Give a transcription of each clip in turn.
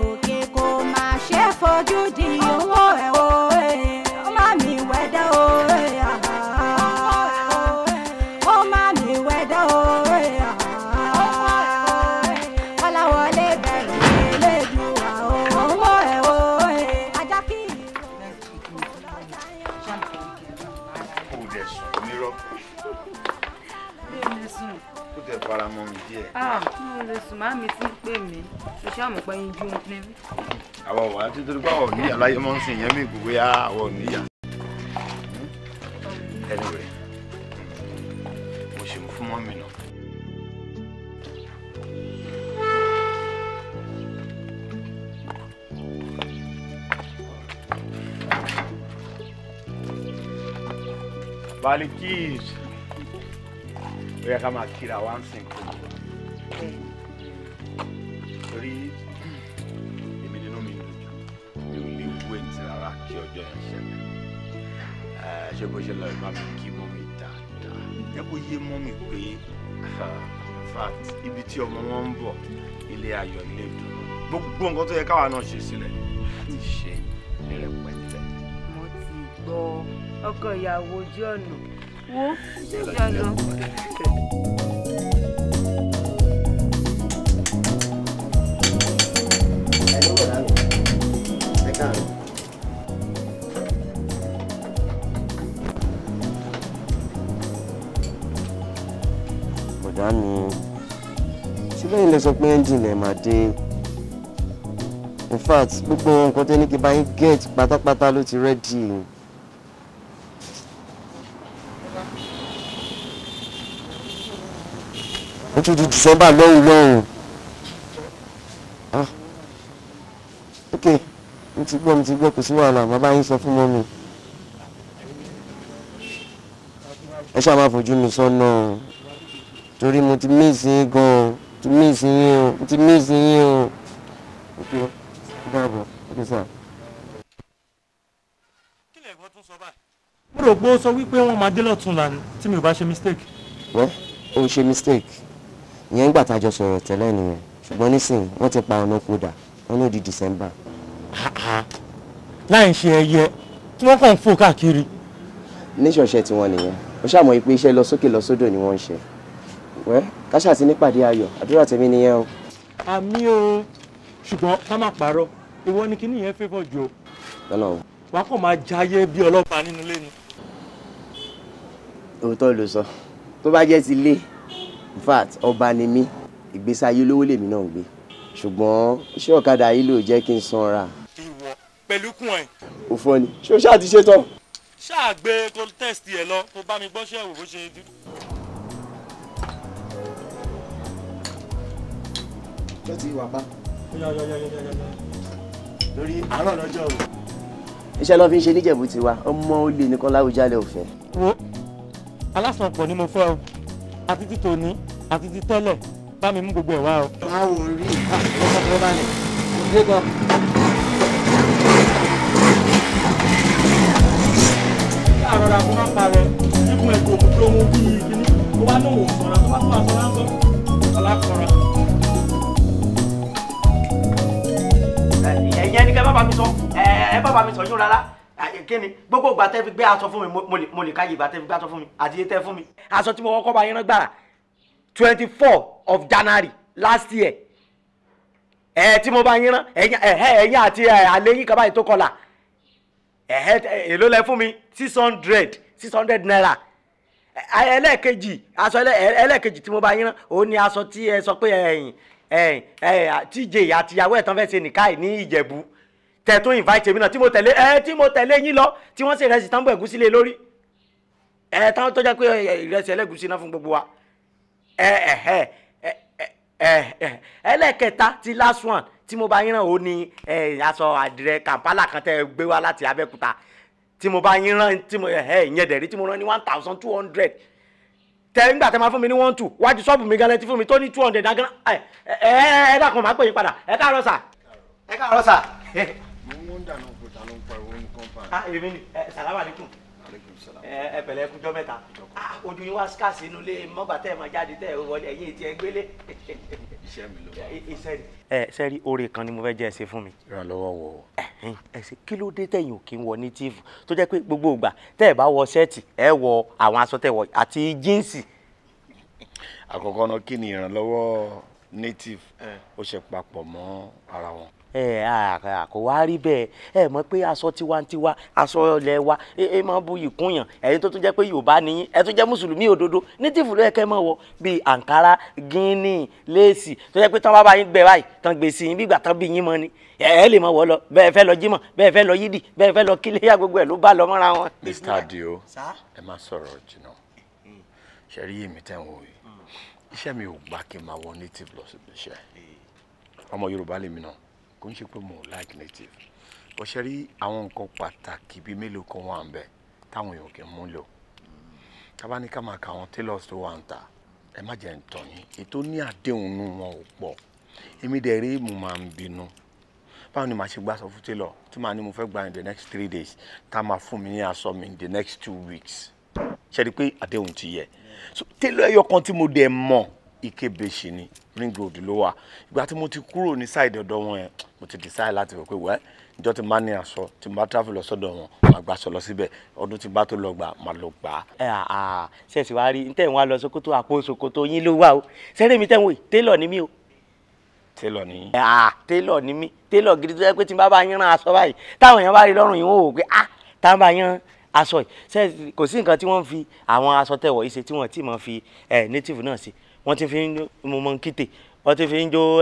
òkè kò má ṣe fojú di owó ẹ̀ o ó má mi wẹ́dẹ́ o ó má mi wẹ́dẹ́ o Kọ́láwọlé bẹ̀rẹ̀ lédùá o owó ẹ̀ o ajá kí ó tẹ fara mọ́ mi díẹ̀. mo lè sùn máa mi tí ń pè mí ṣiṣẹ́ àmọ̀pẹ́ yín ju ohun níbi. àwọn wà á ti torí pé àwọn oníyà láyé mọ́ ń sìn yẹn mí gbogbo yá àwọn oníyà. anyway mo ṣe fún mọ́mì náà. Balikis. Ó yẹ ká máa kíra wá ń sìn kó. Torí èmi nínú mi dùn jù. Mi ò lè wé ti rárá kí ọjọ́ yẹn ṣẹlẹ̀. Ṣé bó ṣe lọ ìbá mi kí mọ́mì dáadáa. Jẹ́ kó yé mọ́mì pé in fact ibi tí ọmọ wọn ń bọ̀ ilé ayọ̀ ilé ìdùnnú. Gbogbo nǹkan tó yẹ káwa náà ṣe sílẹ̀ láti ṣe ìrẹ̀pẹ̀tẹ̀. Mo ti gbọ́ ọkọ ìyàwó ojú ọ̀nà wo ìjà lọ. Bọ̀dá mi síbẹ̀ ilẹ̀ sọ pé ẹ́ńjìnì ẹ̀ máa dé. In fact gbogbo nǹkan tẹ́ ní kí n bá yín get pátápátá ló ti rẹ́dì. Ó tún di December lọ́hùn. Ok mo ti gbọ́ kò sí wàhálà màá bá yín sọ fún mọ́mì. Ẹ ṣáà máa fojú mi sọ́nà torí mo ti miss yín gan-an mo ti miss yín o. Ok dáàbọ̀ ok sir. Kí lè gbọ́ tún sọ báyìí? Mo rò pé ó sọ wípé wọ́n máa dé lọ́tùnla ni tí mi ò bá ṣe mistake. Wẹ́ ó ṣe mistake ìyẹn ń gbà tá a jọ sọ̀rọ̀ tẹ́lẹ̀ nìyẹn ṣùgbọ́n nísìnyí wọ́n ti pa ọ̀nà kódà wọ́n ló di December. Láì ṣe ẹyẹ tí wọ́n kàn ń fò káàkiri. Níṣọ̀ṣẹ́ tí wọ́n nìyẹn ó ṣàmọ̀ pé iṣẹ́ lọ sókè lọ sódò ni wọ́n ń ṣe. Wẹ́ káṣà ti nípàdé ayọ̀ àdúrà tèmi nìyẹn o. Àmì o ṣùgbọ́n ká má parọ́ ìwọ ni kíní yẹn favour jù o. Lọ́nà o. Wàá kàn máa jayé bí ọlọ́pàá nínú ilé ni. Òótọ́ ló sọ tó bá jẹ́ ti lé in fact ọba ni mí ìgbésí ayé olówó lèmi náà ń gbé ṣùgbọ́n iṣẹ́ ọ̀kadà yìí ló jẹ́ kí n sanra. Ìwọ pẹ̀lú kún ẹ̀. Ó fọ́ ni ṣé o ṣáà ti ṣe tán. Ṣáà gbé kó test ẹ lọ kó bá mi gbọ́ ṣẹ́ wò bó ṣe dú. Ṣé ti wà pa? Lórí àárọ̀ lọ́jọ́ o. Iṣẹ́ ló fi ń ṣe níjẹ̀bú tiwa ọmọ olè nìkan láwùjálẹ̀ òfin. Wo alásànpọ̀ ni mo fẹ́ o àti ti tòní àti ti tẹ́lẹ̀ bá mi mú gbogbo ẹ̀ wá o. Báwo rí ọkọ̀ balẹ̀ ṣe gan. Àrọ̀rà kó má parẹ́ nípò ẹ̀kọ́ òkú tó mú bí kíní tó bá náà wò sọ̀rọ̀ tó bá tó máa sọ̀rọ̀ ńkọ́ alákọ̀ọ́ra. Ẹ̀yin ẹni kẹ́ bá bá mi sọ ẹ bá bá mi sọ yún rárá kí ni gbogbo ìgbà tẹ́ fi gbé aṣọ fún mi mo lè káyè ìgbà tẹ́ fi gbé aṣọ fún mi àti iye tẹ́ fún mi aṣọ tí mo kọ́kọ́ bá yín rán gbàrà 24 of January last year tí mo bá yín rán ẹ̀yin àti àléyìn kan báyìí tó kọlà èló lẹ fún mi 600 naira ẹlẹ́ẹ̀kejì aṣọ ẹlẹ́ẹ̀kejì tí mo bá yín rán òun ni aṣọ tí ẹ sọ pé TJ àtìyàwó ẹ̀ tán fẹ́ ṣe nìkáì ní Ìjẹ̀bú tẹ̀tún invite mi náà tí mo tẹ̀lé yín lọ tí wọ́n ṣe ìrẹsì tán bọ̀ ẹ̀gúsí lé lórí táwọn tó jẹ́ pé ìrẹsì ẹlẹ́gúsí náà fún gbogbo wa ẹlẹ́kẹta ti last one tí mo bá yín rán òun ni aṣọ àdìrẹ Kampala kan tẹ́ gbé wá láti Abẹ́òkúta tí mo bá yín rán tí mo ìyẹn dẹ̀rí tí mo rán ní 1200 tẹ nígbà tẹ máa fún mi ní 12 wájú ṣọ́ọ̀bù mi gan-an ti fún mi tó ní 200 dágán ẹ dákun máa pè yín padà ẹ káàárọ̀ sà ẹ káàárọ̀ sà. mo ń dáná kó ta ló ń pariwo ní kọ́ńpá. èmi ni sàlámù aleykum ẹ pẹ̀lẹ́ ẹkújọ́ mẹ́ta ojú yín wá scarce inú ilé mọ́gbà tẹ́ ẹ máa jáde tẹ́ ẹ wọlé ẹ̀yìn tí ẹ gbélé. iṣẹ́ mi ló wà. sẹ́rí oore kan ni mo fẹ́ jẹ́ ẹ ṣe fún mi. ìrànlọ́wọ́ wo. ẹ ṣe kí ló dé tẹ̀yìn òkè ń wọ native tó jẹ́ pé gbogbo ìgbà tẹ́ ẹ bá wọ ṣẹ́ẹ̀tì ẹ wọ àwọn aṣọ tẹ́ wọ àti jíǹsì. àkọ́kọ́ náà kí ni ìrànlọ́wọ́ native ó ṣe papọ̀ mọ́ ara wọn. kò wá rí bẹ́ẹ̀ ẹ mọ̀ pé aṣọ tiwantiwa aṣọ ilẹ̀ wa ẹ máa bu ìkúnyàn ẹ̀yin tó tún jẹ́ pé Yorùbá nìyí ẹ tún jẹ́ mùsùlùmí òdodo native ló yẹ kẹ́ máa wọ bíi àǹkárá gíní léèsì tó jẹ́ pé tán bá bá yín gbẹ báyìí tán gbé sí yín bí ìgbà tán bí yín mọ́ ni ẹ lè máa wọ lọ bẹ́ẹ̀ fẹ́ lọ jímọ̀ bẹ́ẹ̀ fẹ́ lọ yídì bẹ́ẹ̀ fẹ́ lọ kíléyà gbogbo ẹ̀ ló bá lọ mọ́ra wọn. Mr. Adio ẹ má sọ̀rọ̀ jìnnà ṣe rí èmi tẹ́ ń wò yìí iṣẹ́ mi ò gbà kí n máa wọ native lọ síbi iṣẹ́ ọmọ Yorùbá lèmi náà kò ń ṣe pé mo like native bó ṣe rí àwọn nǹkan pàtàkì bíi mélòó kan wà ń bẹ táwọn èèyàn kì í mú lò tábà ní ká máa ka àwọn tailors tó wà ń ta ẹ má jẹ́ ń tàn yín ètò ní àdéhùn nù wọn ò pọ̀ èmi dẹ̀ rí mo máa ń bínú báwo ni màá ṣe gbà sọ fún tailor tí màá ní mo fẹ́ gba in the next 3 days tá a máa fún mi ní aṣọ mi in the next 2 weeks ṣe rí pé àdéhùn ti yẹ so tailor ẹyọ kan tí mo dẹ̀ mọ̀ Ikebeshi ni ring road ló wà ìgbà tí mo ti kúrò ní side ọ̀dọ̀ wọn yẹn mo ti decide láti rò pé wẹ́ ìjọ tí n bá ní aṣọ tí n bá travel lọ sọ́dọ̀ wọn màá gbà aṣọ lọ síbẹ̀ ọdún tí n bá tó lọ gbà màá lọ gbà. ṣẹ̀sì wá rí ntẹ̀ wá lọ Sókótó àpò Sókótó yín ló wà o sẹ́rẹ́ mi tẹ̀wé tailor ni mí o. tailor ni. tailor ni mí tailor gidi tó yẹ pé tí n bá bá yín rán aṣọ báyìí táwọn èèyàn bá rí lọ́rùn yìí wọ́n wò pé táwọn bá yín aṣọ yìí ṣe kò sí nǹkan tí wọ́n fi àwọn aṣọ tẹ̀wọ̀ yìí ṣe tí wọ́n ti máa fi native náà ṣe wọ́n ti fi ń mo mọ kíte wọ́n ti fi ń jó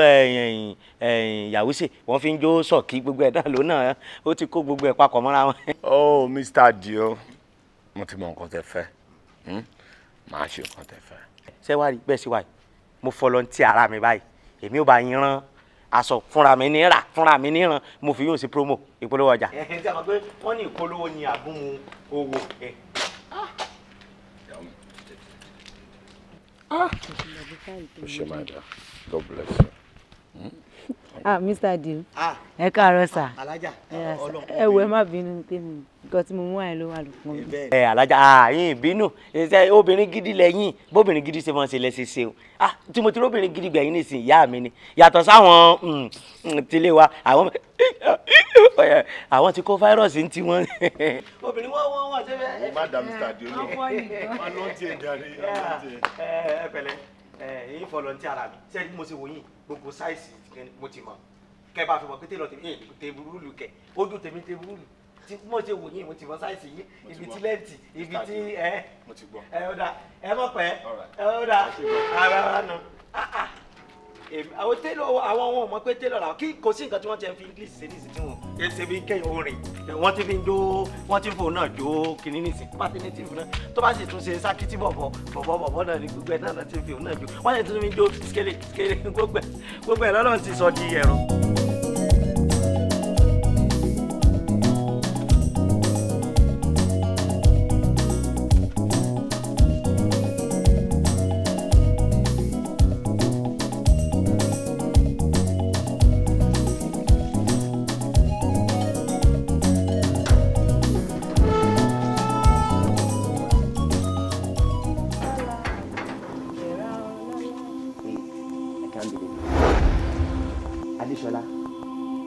yàwúṣe wọ́n fi ń jó sọ̀kí gbogbo ẹ̀ náà ló náà ó ti kó gbogbo ẹ̀ papọ̀ mọ́ra wọn. oh Mr. Adio mo ti mọ nǹkan tẹ́ fẹ́ màá ṣe nǹkan tẹ́ fẹ́. ṣé wàá rí bẹ́ẹ̀ sí wàá mo volunteer ara mi báyìí èmi ò bá yín rán aṣọ fúnra mi ní rà fúnra mi ní ràn mo fi yóò ṣe promo ìpolówó ọjà. ẹ ṣe àmọ́ pé wọ́n ní ìpolówó ni àgúnmu owó. Oshemada, God bless you. Mr. Adio. Ẹ káàárọ̀ sà. Alájà. Ẹ wo ẹ má bínú tèmi. Nǹkan tí mo mú àyè ló wà lópin mi. Alájà, yín bínú. Obìnrin gidi lẹ́yìn. Bóbìnrin gidi ṣe máa ṣe lẹ́sẹ̀ ṣe o. Tí mo ti róbìnrin gidi gbẹ̀yìn nísìnyí, ìyá mi ni. Yàtọ̀ sáwọn tilé wa, àwọn ti kó fáírọ̀sì ń ti wọn. Obìnrin wọ́n ṣe bẹ́ẹ̀. Madam Mr. Adio ní ma ló ń tiẹ̀ jáde. Ẹ pẹ̀lẹ́ yín volunteer ara mi ṣé mo ṣe wò yín gbogbo sáìsì mo ti mọ̀ kẹ́ bá fi mọ̀ pé tèlọ tèmi tèbúrúlù kẹ ojú tèmi tèbúrúlù tí mo ṣe wò yín mo ti mọ̀ sáìsì yín ibi tí lẹ́ǹtì ibi tí ọ̀dà ẹ mọ̀ pẹ́ ọ̀dà ara nù àwọn télọ̀ àwọn ohun ọmọ pé télọ̀ làwọn kí kò sí nǹkan tí wọ́n ti fi English ṣe nísìsiyìí tí wọ́n ṣe fi kẹ́yìn orin wọ́n ti fi ń jó wọ́n ti fò náà jó kìnní nísìsiyìí pàtí native náà tó bá sì tún ṣe sákìtì bọ̀bọ̀ náà ní gbogbo ẹ̀ náà ti fi òun náà jó wọ́n sì tún fi jó skele gbogbo ẹ̀ lọ́lọ́run ti sọ di ẹ̀rọ.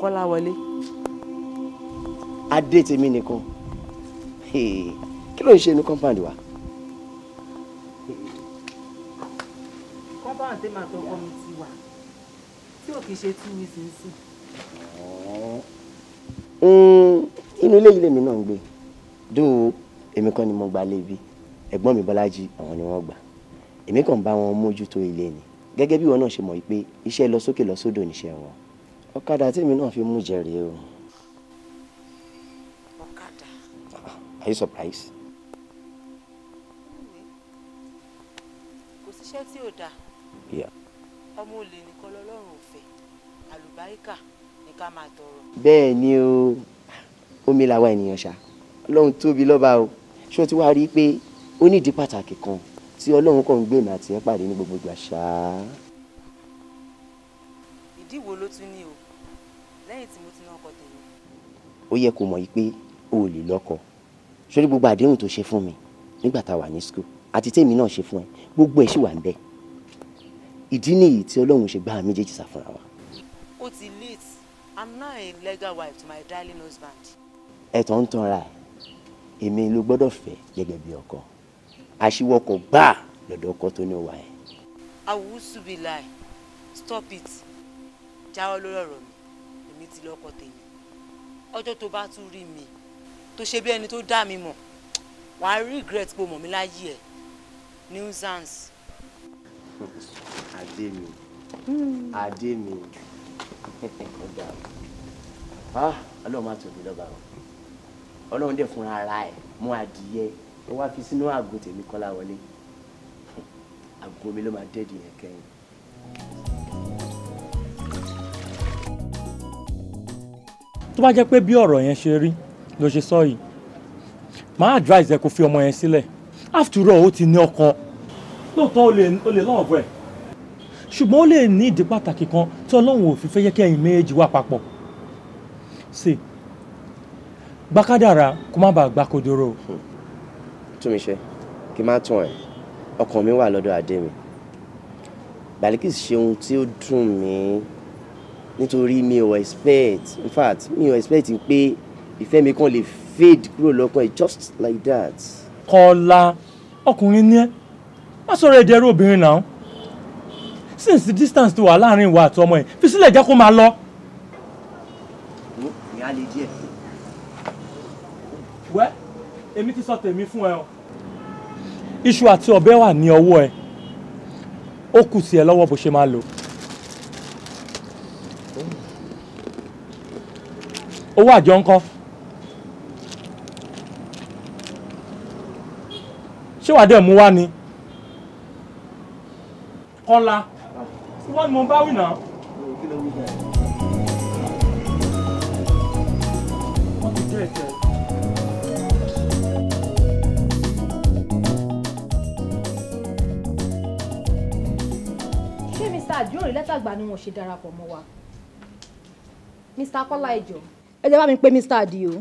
Kọ́láwọlé. Adé tèmi nìkan kí ló ń ṣe ní compound wa. Compound tèmi àtọkọ mi ti wà tí ò kì í ṣe 2 weeks nísìn. Inú ilé yìí lèmi náà ń gbé dùn èmi kan ni mo gba lébi ẹ̀gbọ́n mi Bọ́lájí àwọn ni wọ́n gbà èmi kàn bá wọn mójútó ilé ni gẹ́gẹ́ bí wọn náà ṣe mọ̀ pé iṣẹ́ lọ sókè lọ sódò níṣẹ́ wọn ọ̀kadà tèmi náà fi mú jẹrìí o. Ọ̀kadà. Are you surprised? Kò síṣẹ́ tí ò dáa. Yeah. Ọmọ olè nìkan lọ́lọ́run ò fẹ́ àlùbáríkà ní ká máa tọrọ. Bẹ́ẹ̀ ni o omi làwa ènìyàn ṣá Ọlọ́run tóbi lọ́ba o ṣé o ti wá rí i pé ó ní ìdí pàtàkì kan tí Ọlọ́run kàn ń gbé mi àti ẹ̀ pàdé ní gbogbo ìgbà ṣá. Ìdí wo ló tún ní o lẹ́yìn tí mo ti náà kọ tèmi. Ó yẹ kó mọ̀ yìí pé o ò lè lọ́kọ sórí gbogbo àdéhùn tó ṣe fún mi nígbà tá a wà ní school àti tèmi náà ṣe fún ẹ gbogbo ẹ̀ ṣì wà ń bẹ ìdí nìyí tí Ọlọ́run ṣe gbá méjèèjì sá fúnra wa. Ó ti late. I'm now a legal wife to my darling husband. Ẹ̀tọ́ ń tanra ẹ̀ èmi ló gbọ́dọ̀ fẹ́ gẹ́gẹ́ bí ọkọ aṣíwọ́kọ̀ gbáà lọ́dọ̀ ọkọ tó ní wà ẹ̀. Awusu be lie. Stop it. Jáwọ́ lórí ọ̀rọ̀ mi. Èmi ti lọ́kọ tèmi. Ọjọ́ tó bá tún rí mi tó ṣe bí ẹni tó dá mi mọ̀ wàá regret pé o mọ̀ mí láyé ẹ̀. Nuisance. Adé mi Ọlọ́run máa tóbi lọ́ba o Ọlọ́run dẹ̀ fúnra ara ẹ̀ mú adìyẹ ó wá fi sínú àgò tèmi Kọ́lá wọlé àgò mi ló máa dẹ́ẹ̀dì yẹn kẹ́yìn. tó bá jẹ́ pé bí ọ̀rọ̀ yẹn ṣe rí ló ṣe sọ yìí máa advise ẹ kó fi ọmọ yẹn sílẹ̀ after all ó ti ní ọkọ lóòótọ́ ó lè lọ́ọ̀bù ẹ̀ ṣùgbọ́n ó lè ní ìdí pàtàkì kan tí Ọlọ́run ò fi fẹ́ yẹ kí ẹ̀yin méjì wà papọ̀ sí gbàkádàrà kó má bàa gbà kodoro. Túnmiṣẹ́ kí n má tún ẹ̀ ọkàn mi wà lọ́dọ̀ Adé mi Balikis ṣe ohun tí ó dùn mí nítorí mi ò expect in fact mi ò expect pé ìfẹ́ mi kàn lè fade kúrò lọ́kàn ẹ̀ just like that. Kọ́lá ọkùnrin ní ẹ má sọ̀rọ̀ èdè ẹrú obìnrin náà since the distance tó wà láàrin ìwà àti ọmọ ẹ̀ fi sílẹ̀ jẹ́ kó máa lọ. ìyá lè díẹ̀. wẹ́ èmi ti sọ tèmi fún ẹ o iṣu àti ọ̀bẹ wà ní ọwọ́ ẹ ó kù sí ẹ lọ́wọ́ bó ṣe máa lò. owó àjọ ńkọ́ ṣé wàá dẹ̀ mú wá ni Kọ́lá wọ́n ni mo bá wí náà. wọ́n ti jẹ́ ẹ̀jẹ̀. ṣé Mr. Àdìó rí lẹ́tà gbà ni wọ́n ṣe darapọ̀ mọ́ wa Mr. Kọ́lá ẹjọ́ ẹ jẹ́ bá mi pé Mr. Àdìó.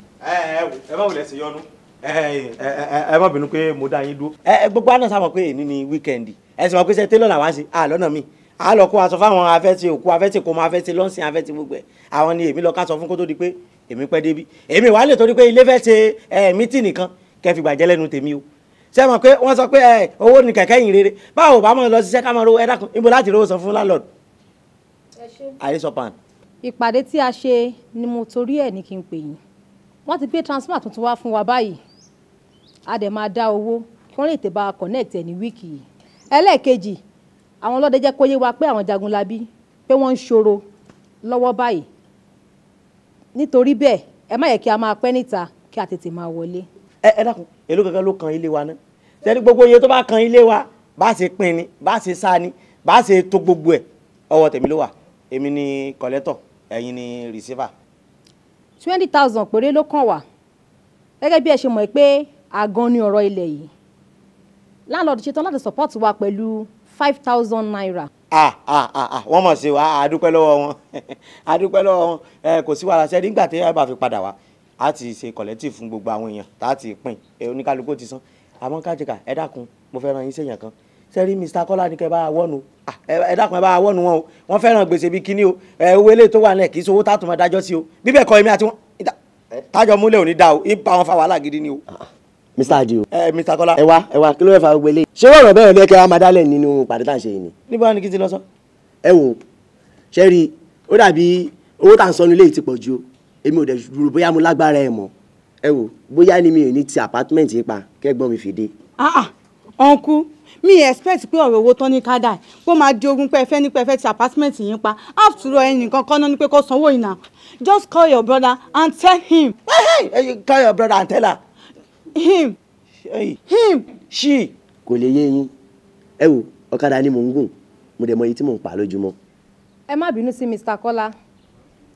ẹ má wulẹ̀ sí yọnu ẹ má bínú pé mo dá yín dúró. gbogbo àná sábà pé èyí ni wíkẹ́ndì ẹ sì mọ̀ pé ṣe télọ̀ làwọn á ṣe lọ́nà mi a lọ kó aṣọ fáwọn afẹ́tì òkú afẹ́tì kò mọ afẹ́tì lọ́sìn afẹ́tì gbogbo ẹ̀ àwọn ni èmi lọ ká sọ fún kó tó di pé èmi pẹ́ débi èmi wàá lè torí pé ilé fẹ́ ṣe mítì nìkan kẹ́ fi gbàjẹ́ lẹ́nu tèmi o ṣé mọ̀ pé wọ́n sọ pé owó ni kẹ̀kẹ́ yìí rere báwo bá mọ̀ lọ ṣiṣẹ́ ká máa rówó ẹ dákun ibo láti rówó san fún landlord. àyèsọ̀pàn. ìpàdé tí a ṣe ni mo torí ẹ̀ ní kí n pè yín wọ́n ti gbé transfer tuntun wá fún wa báyìí a dẹ̀ máa dá owó kí wọ́n lè tẹ̀ bá a connect ẹ̀ ní wíìkì yìí. ẹlẹ́ẹ̀kejì àwọn ọlọ́dẹ jẹ́ kó yé wa pé àwọn jagunlabi pé wọ́n ń ṣòro lọ́wọ́ báyìí nítorí bẹ́ẹ̀ ẹ má yẹ kí a máa pẹ́ níta kí a tètè máa wọlé. ẹ dákun èló kankan ló kan ilé wa náà sẹ́ni gbogbo iye tó bá kan ilé wa bá ṣe pín ni bá ṣe sá ni bá ṣe tó gbogbo ẹ̀ ọwọ́ tèmi ló wà èmi ni collector ẹ̀yin ni receiver. 20,000 péré ló kàn wá gẹ́gẹ́ bí ẹ ṣe mọ̀ pé àgan ni ọ̀rọ̀ ilẹ̀ yìí landlord ṣetán láti support wa pẹ̀lú 5,000 naira. wọ́n mọ̀ sí wa àdúpẹ́ lọ́wọ́ wọn àdúpẹ́ lọ́wọ́ wọn kò sí wàhálà sẹ́ni nígbà tí ẹ bá fi padà wá a ti ṣe collective fún gbogbo àwọn èèyàn tá a ti pín oníkálukú ti san àmọ́ kájíkà ẹ dákun mo fẹ́ ran yín séèyàn kan sẹ́rí Mr. Kọ́lá ní kẹ́ bá wọ́nu ẹ dákun ẹ bá wọ́nu wọn o wọ́n fẹ́ràn gbèsè bíi kíní o owó eléyìí tó wà nílẹ̀ kì í sọ owó tá a tún máa dájọ́ sí o bíbẹ̀ kọ́ èmi àti wọn tájọ múlẹ̀ ò ní dá o ipa wọn fa wàhálà gidi ni o. Mr. Àdìó Mr. Kọ́lá. ẹ wá kí ló fẹ́ fa gbogbo eléyìí. ṣé wọ́n rọ̀ bẹ́ẹ̀ lẹ́kẹ́ wa máa dálẹ̀ nínú pàdé tá à ń ṣe yìí ni. níbo ni kí n ti lọ sọ. ẹ wò ṣe rí ó dàbí owó tá à ń sọ nílé yìí ti pọ̀ ju o èmi ò dẹ̀ dúró bóyá mo lágbára ẹ̀ mọ̀ ẹ wò bóyá ni mi ò ní ti apartment yìí pa kẹ́gbọ́n mi fìdí. ọ̀nkú mi expect pé ọ̀rọ̀ owó tán ní kádà kó máa di ogun pẹ́ẹ́fẹ́ ní pẹ́ẹ́fẹ́ ti apartment yìí pa after all ẹnìkan kan náà ní pé kó sanwó yìí náà just call your brother and tell him. Call your brother and tell her. him. she. kò lè yé yín ẹ wò ọ̀kadà ni mò ń gùn mo dẹ̀ mọ iye tí mò ń pa lójúmọ́. ẹ má bínú sí Mr. Kọ́lá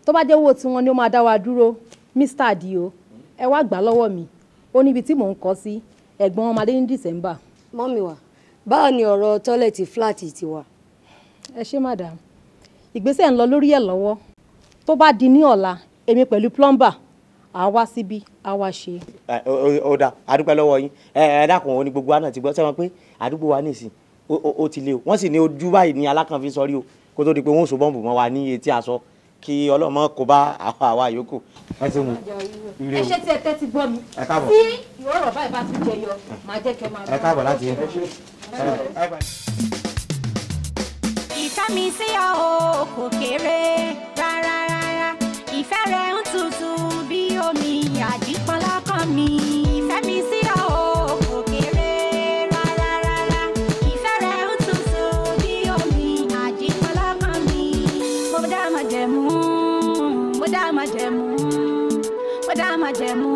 tó bá jẹ́ owó tí wọ́n ní ó máa dá wa dúró Mr. Àdìó ẹ wá gbà lọ́wọ́ mi ó níbi tí mò ń kọ́ sí ẹ̀gbọ́n ọmọdé ní December. mọ́mí wa báwo ni ọ̀rọ̀ tọ́lẹ̀tì fúláàtì ti wà. ẹ ṣé madam ìgbésẹ̀ ń lọ lórí ẹ̀ lọ́wọ́ tó bá di ní ọ̀la èmi pẹ̀lú plumber à wá síbí à wá ṣe. ó dà àdúpẹ́ lọ́wọ́ yín ẹ dákun òun ni gbogbo wa náà ti gbọ́ sẹ́wọ̀n pé àdúgbò wa nìsín ó ti lé o wọ́n sì ní ojú báyìí ní alákànfin sọrí o kó tó di pé wọ́n ò so bọ́ǹbù mọ́ wa ní etí aṣọ kí ọlọ́mọ kó bá àwa yòókù. ẹ ṣe mu ire o. ẹ ṣe tí ẹ tẹ́tí gbọ́ mi. ẹ káàbọ̀. tí ìrọ̀rọ̀ báyìí bá tún jẹyọ máa jẹ́ kẹ́ máa lọ. ẹ káàbọ̀ láti yẹn. ìfẹ́ mi sí ọ o kò kéré rárá rárá ìfẹ́ rẹ̀ ń tutù bí omi àdìpọ́n lọ́kàn mi. ìfẹ́ mi sí ọ o kò kéré rárá rárá ìfẹ́ rẹ̀ ń tutù bí omi àdìpọ́n lọ́kàn mi. mo dá májẹ̀mú mo dá májẹ̀mú mo dá májẹ̀mú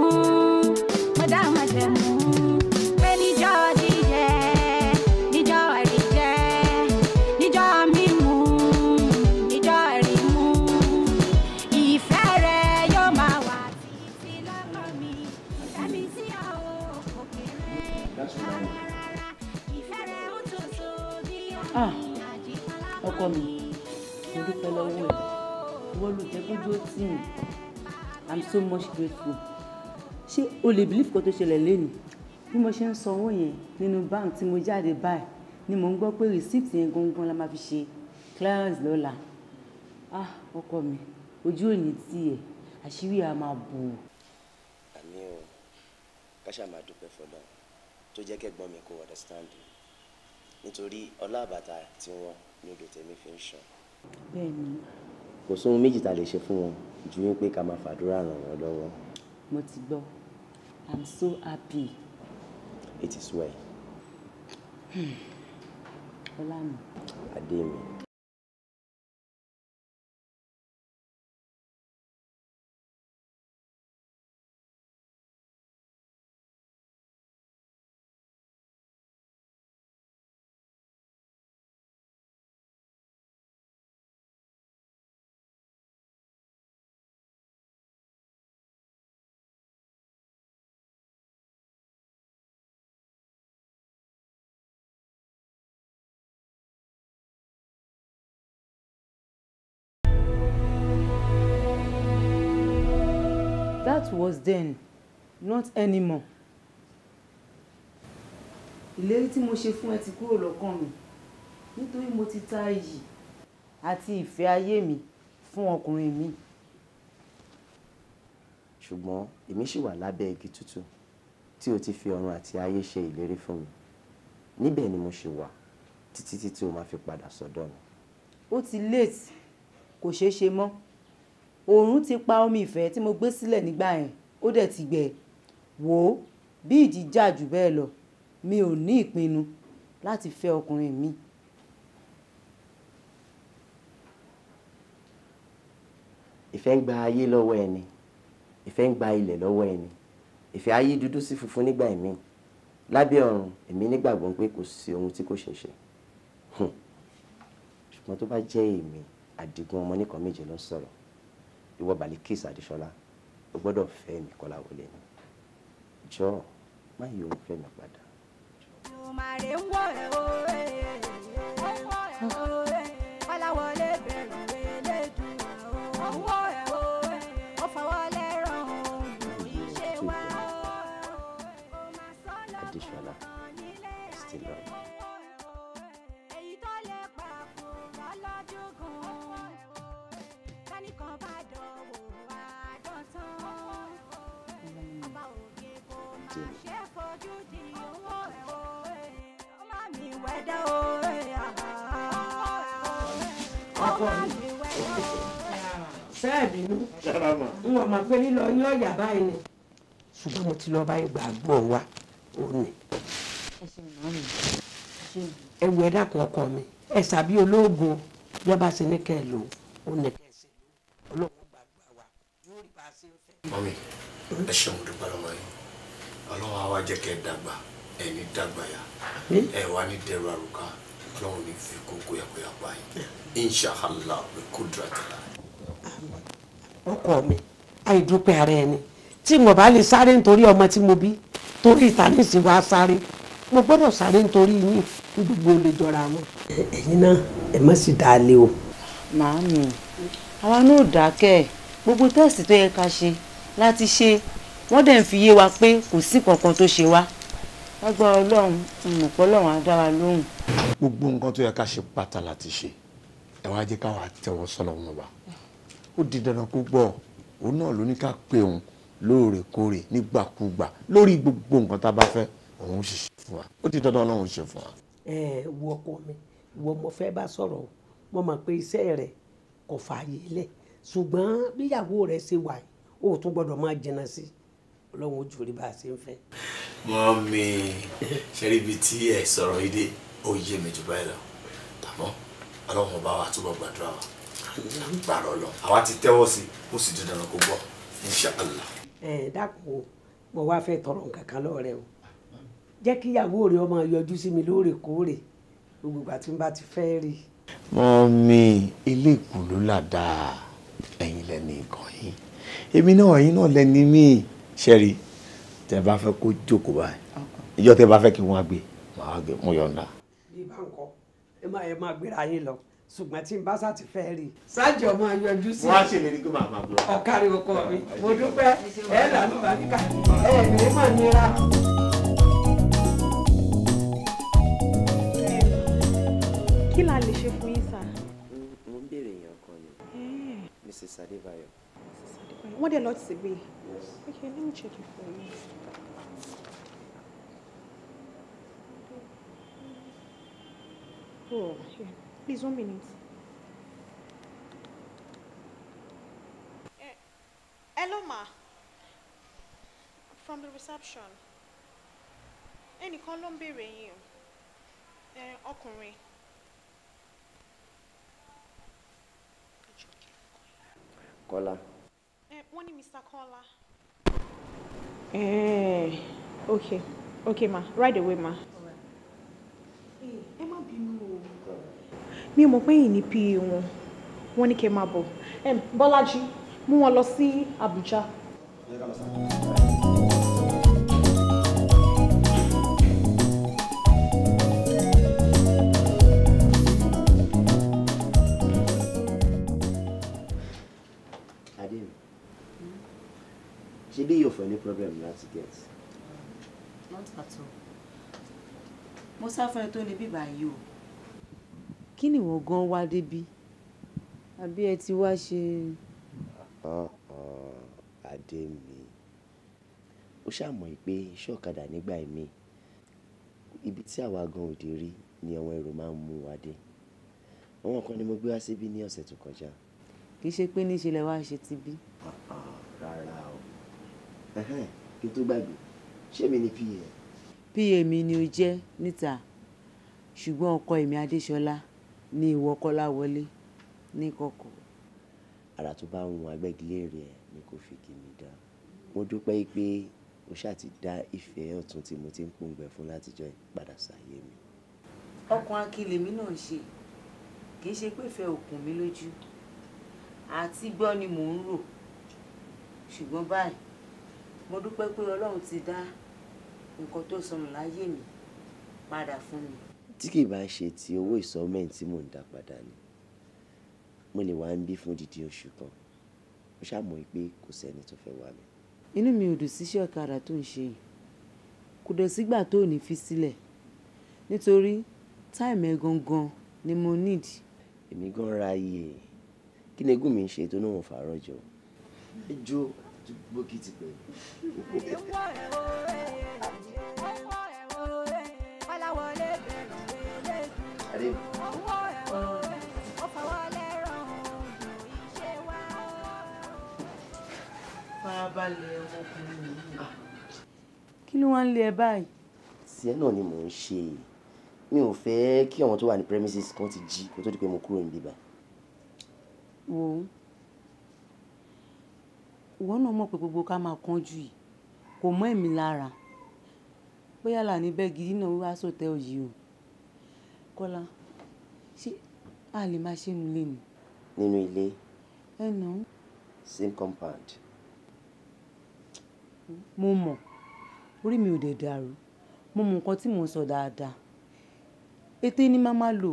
mo dá májẹ̀mú pé níjọ́ jíjẹ níjọ́ àríjẹ níjọ́ mímu níjọ́ àrímu ìfẹ́ rẹ yóò máa wà títí lọ́kàn mi. ìfẹ́ mi sí ọ kò kéré rárá ìfẹ́ rẹ ń tutù bí omi àdìpọ́n lọ́kàn mi. ọkọ mi mo dúpẹ́ lọ́wọ́ ẹ̀ wọ́n ló jẹ́ kójú ó tì mí I'm so much grateful. ṣé o lè believe kó tó ṣẹlẹ̀ lẹ́nu bí mo ṣe ń sanwó yẹn nínú bank tí mo jáde báyìí ni mò ń gbọ́ pé receipt yẹn gangan la máa fi ṣe clearance lọ́la. ọkọ mi ojú ò ní tiẹ̀ àṣírí a máa bò ó. àmì o káṣá máa dúpẹ́ fọlọ́ tó jẹ́ kẹ́gbọ́n mi kó understand nítorí ọlá àbàtà tí wọ́n ní odò tèmi fi ń ṣàn. bẹ́ẹ̀ni. kò sóhun méjì tá a lè ṣe fún wọn ju wípé ká máa fàdúrà ràn wọ́n lọ́wọ́. mo ti gbọ́ I'm so happy. It is well. ọlá mi. adé mi. That was then, not anymore. Ìlérí tí mo ṣe fún ẹ ti kúrò lọ́kàn mi nítorí mo ti ta iyì àti ìfẹ́ ayé mi fún ọkùnrin mi. ṣùgbọ́n èmi ṣì wà lábẹ́ igi tútù tí o ti fi ọ̀run àti ayé ṣe ìlérí fún mi níbẹ̀ ni mo ṣì wà títí tí o máa fi padà sọ́dọ̀ mi. Ó ti late, kò ṣeé ṣe mọ́. Oòrùn ti pa omi ìfẹ́ tí mo gbé sílẹ̀ nígbà yẹn, ó dẹ̀ ti gbẹ. Wò ó, bí ìjì jà jù bẹ́ẹ̀ lọ, mi ò ní ìpinnu láti fẹ́ ọkùnrin mi. ìfẹ́ ń gba ayé lọ́wọ́ ẹni, ìfẹ́ ń gba ilẹ̀ lọ́wọ́ ẹni, ìfẹ́ ayé dúdú sí funfun nígbà ìmíì. Lábẹ́ ọ̀run, èmi nígbàgbọ́ pé kò sí ohun tí kò ṣeé ṣe. Ṣùgbọ́n tó bá jẹ́ èmi, Àdìgún ọmọ nìkan méje ló ń sọ̀rọ̀. Ìwọ Balikis Adéṣọlá, o gbọ́dọ̀ fẹ́ mi Kọ́láwọlé ni. Jọ̀ọ́, má yí òun fẹ́ mi padà. Kọ́láwọlé bẹ̀rù Elédùà owó ẹ̀ o ó fọwọ́ lẹ́rọ̀ ìṣe wá ó máa sọ Adéṣọlá, I still love you. èyí tó lè papò lọ́lọ́dún kan kánìkan bá dánwò àdọ́tán ọba òkè kò máa ṣe fojú di owó ẹ̀ o ó má mi wẹ́dá o ọkọ mi sẹ́ẹ̀bì nú n ò mọ̀ pé lílọ yín ọ̀yà báyìí ni ṣùgbọ́n mo ti lọ báyìí gbàgbọ́ wa ó ní. ẹ wù ẹ dákun ọkọ mi ẹ sàbí olóògùn bí ọba ṣe ní kẹ ẹ lò ó ní kẹ ẹ ṣe lò ọlọ́run gbàgbà wa yóò rí bá a ṣe ń fẹ́. mọ́mí ẹ ṣeun dúpẹ́ lọ́wọ́ yìí ọlọ́run á wá jẹ́ kẹ́ ẹ dàgbà ẹ ní dàgbà yá ẹ wá ní dẹrù àrùká ọlọ́run ní fi kókó yàpẹ̀yà pa yìí inṣàlá kudratila. ọkọ mi àìdúpẹ́ ara ẹni tí mo bá lè sáré nítorí ọmọ tí mo bí torí ìtàníṣì wa sáré mo gbọ́dọ̀ sáré nítorí yín gbogbo lè jọra wọn. ẹ̀yin náà ẹ má sì dá a lé o. Màámi, àwa náà dákẹ́ gbogbo tẹ́sì tó yẹ ká ṣe láti ṣe wọ́n dẹ̀ ń fi yé wa pé kò sí kankan tó ṣe wá. Lágbára Ọlọ́run, ọlọ́run á dá wa lóhùn. gbogbo nǹkan tó yẹ ká ṣe pátá láti ṣe ẹ wá jẹ́ káwa tẹ̀wọ́ sọ́nà wọn bá ó di dandan kó gbọ́ òun náà ló ní ká pè òun lóòrèkóòrè nígbàkúgbà lórí gbogbo nǹkan tá a bá fẹ́ òun ṣiṣẹ́ fún wa ó di dandan Ọlọ́run ṣe fún wa. Wo ọkọ mi ìwọ mo fẹ́ bá sọ̀rọ̀ mo mọ̀ pé iṣẹ́ rẹ̀ kò fààyè lẹ̀ ṣùgbọ́n bíyàwó rẹ̀ ṣe wà ó tún gbọ́dọ̀ máa jìnnà sí Ọlọ́run ojú rí bá a ṣe ń fẹ́. Mọ́mí ṣẹ́rí ibi tí ẹ sọ̀rọ̀ yìí dé ó yé mi jù báyìí lọ àmọ́ Ọlọ́run ọba wa túbọ̀ gbàdúrà wa gbàrọ̀ lọ àwa ti tẹ́wọ́ sí ó sì di dandan kó gbọ́ inṣàlá. Dákun mo wá fẹ́ tọrọ nǹkan kan lọ́wọ́ rẹ o jẹ́ kí ìyàwó rẹ ọmọ yọjú sí mi lóòrèkóòrè gbogbo ìgbà tí n bá ti fẹ́ rí. Mọ́mí ilé ìkù ló là dáa ẹ̀yin lẹ́ni nǹkan yìí èmi náà ẹ̀yin náà lẹ́ni mí ṣẹ́rí tẹ́ bá fẹ́ kó jókòó báyìí ìjọ tẹ́ bá fẹ́ kí wọ́n á gbé màá gbé mo yọ̀ǹda. bí bá ń kọ ẹ máa gbéra yín lọ ṣùgbọ́n tí n bá sá ti fẹ́ rí sáàjì ọmọ yọjú sí. wọ́n á ṣèlérí pé màá máa gbọ́. ọ̀kárí ọkọ mi mo dúpẹ́ lànà bàríkà ní mà nira. kí la lè ṣe fún yín sá. mo ń béèrè èèyàn kan ni Mrs. Adébáyọ̀. wọ́n dẹ̀ lọ sí bí. Okay, let me check it for you. Oh, here. Please, 1 minute. Hello, ma. From the reception. Ẹnìkan ló ń béèrè yín o. Ọkùnrin. Kọ́lá. Wọ́n ní Mr. Kọ́lá. Okay. Okay, ma. Right away, ma. Ẹ má bínú o. Mi ò mọ̀ pé yìí ní PA wọn. Wọ́n ní kẹ́ máa bọ̀. Bọ́lájí, mú wọn lọ sí Abuja. Ṣé bí yóò fọ ní problem láti get? Not at all. Mo sáfẹ́ tó ní bíbá yìí o. Kí ni ìwọ gan wá débí? Àbí ẹ ti wá ṣe. Adé mi ó ṣàmọ̀ pé iṣẹ́ ọ̀kadà nígbà ìmí ibi tí àwa gan òde rí ni àwọn èrò máa ń mú wa dé. Àwọn kan ni mo gbé wá síbí ní ọ̀sẹ̀ tó kọjá. Kì í ṣe pé níṣe lẹ wá ṣe ti bí. Rárá o kí n tó gbàgbé ṣé mi ni PA? PA mi ni o jẹ́ níta ṣùgbọ́n ọkọ èmi Adéṣọlá ní ìwọ Kọ́láwọlé ní kọ̀kọ̀. Àrà tó bá ń wọn agbẹ́gilére ẹ̀ ni kò fi kí mi dá. Mo dúpẹ́ pé o ṣáà ti dá ìfẹ́ ọ̀tún tí mo ti ń pòǹgbẹ fún látijọ́ ìpadà sáyé mi. Ọkàn akílè mi náà ṣe kì í ṣe pé ìfẹ́ òkun mi lójú àti gbọ́ ni mò ń rò ṣùgbọ́n báyìí mo dúpẹ́ pé Ọlọ́run ti dá nǹkan tó sọnù láyé mi padà fún mi. Tí kì í bá ṣe ti owó ìsọmẹ́ǹtì tí mò ń dá padà ni mo lè wá ń bí fún dídí oṣù kan mo ṣàmọ̀ pé kò sẹ́ni tó fẹ́ wá mi. Inú mi ò dùn síṣẹ́ ọ̀kadà tó ń ṣe yìí kò dẹ̀ sígbà tó ò ní fi sílẹ̀ nítorí táìmù ẹ̀ gangan ni mo need. Èmi gan ráyè kí ni egún mi ń ṣe tó náà wọ́n fàárọ̀ jọ ẹjọ́ bókìtì pẹ̀lú. Farabalẹ̀ ọmọkùnrin yìí. Kí ló wá ń lé ẹ báyìí? Tiẹ̀ náà ni mò ń ṣe mi ò fẹ́ kí àwọn tó wà ní premises kan ti jí kó tó di pé mo kúrò níbí báyìí. Wò ó ìwọ náà mọ̀ pé gbogbo ká máa kánjú yìí kò mọ́ èmi lára bóyá là ní bẹ́ẹ̀ gidi náà wá sọ̀tẹ́ òyì o. Kọ́lá ṣé a lè máa ṣe nílé ni. Nínú ilé. Ẹ nà. Same compound. Mo mọ̀ orí mi ò dẹ̀ dàrú mo mọ̀ nǹkan tí mò ń sọ dáadáa ètè ni màá máa lò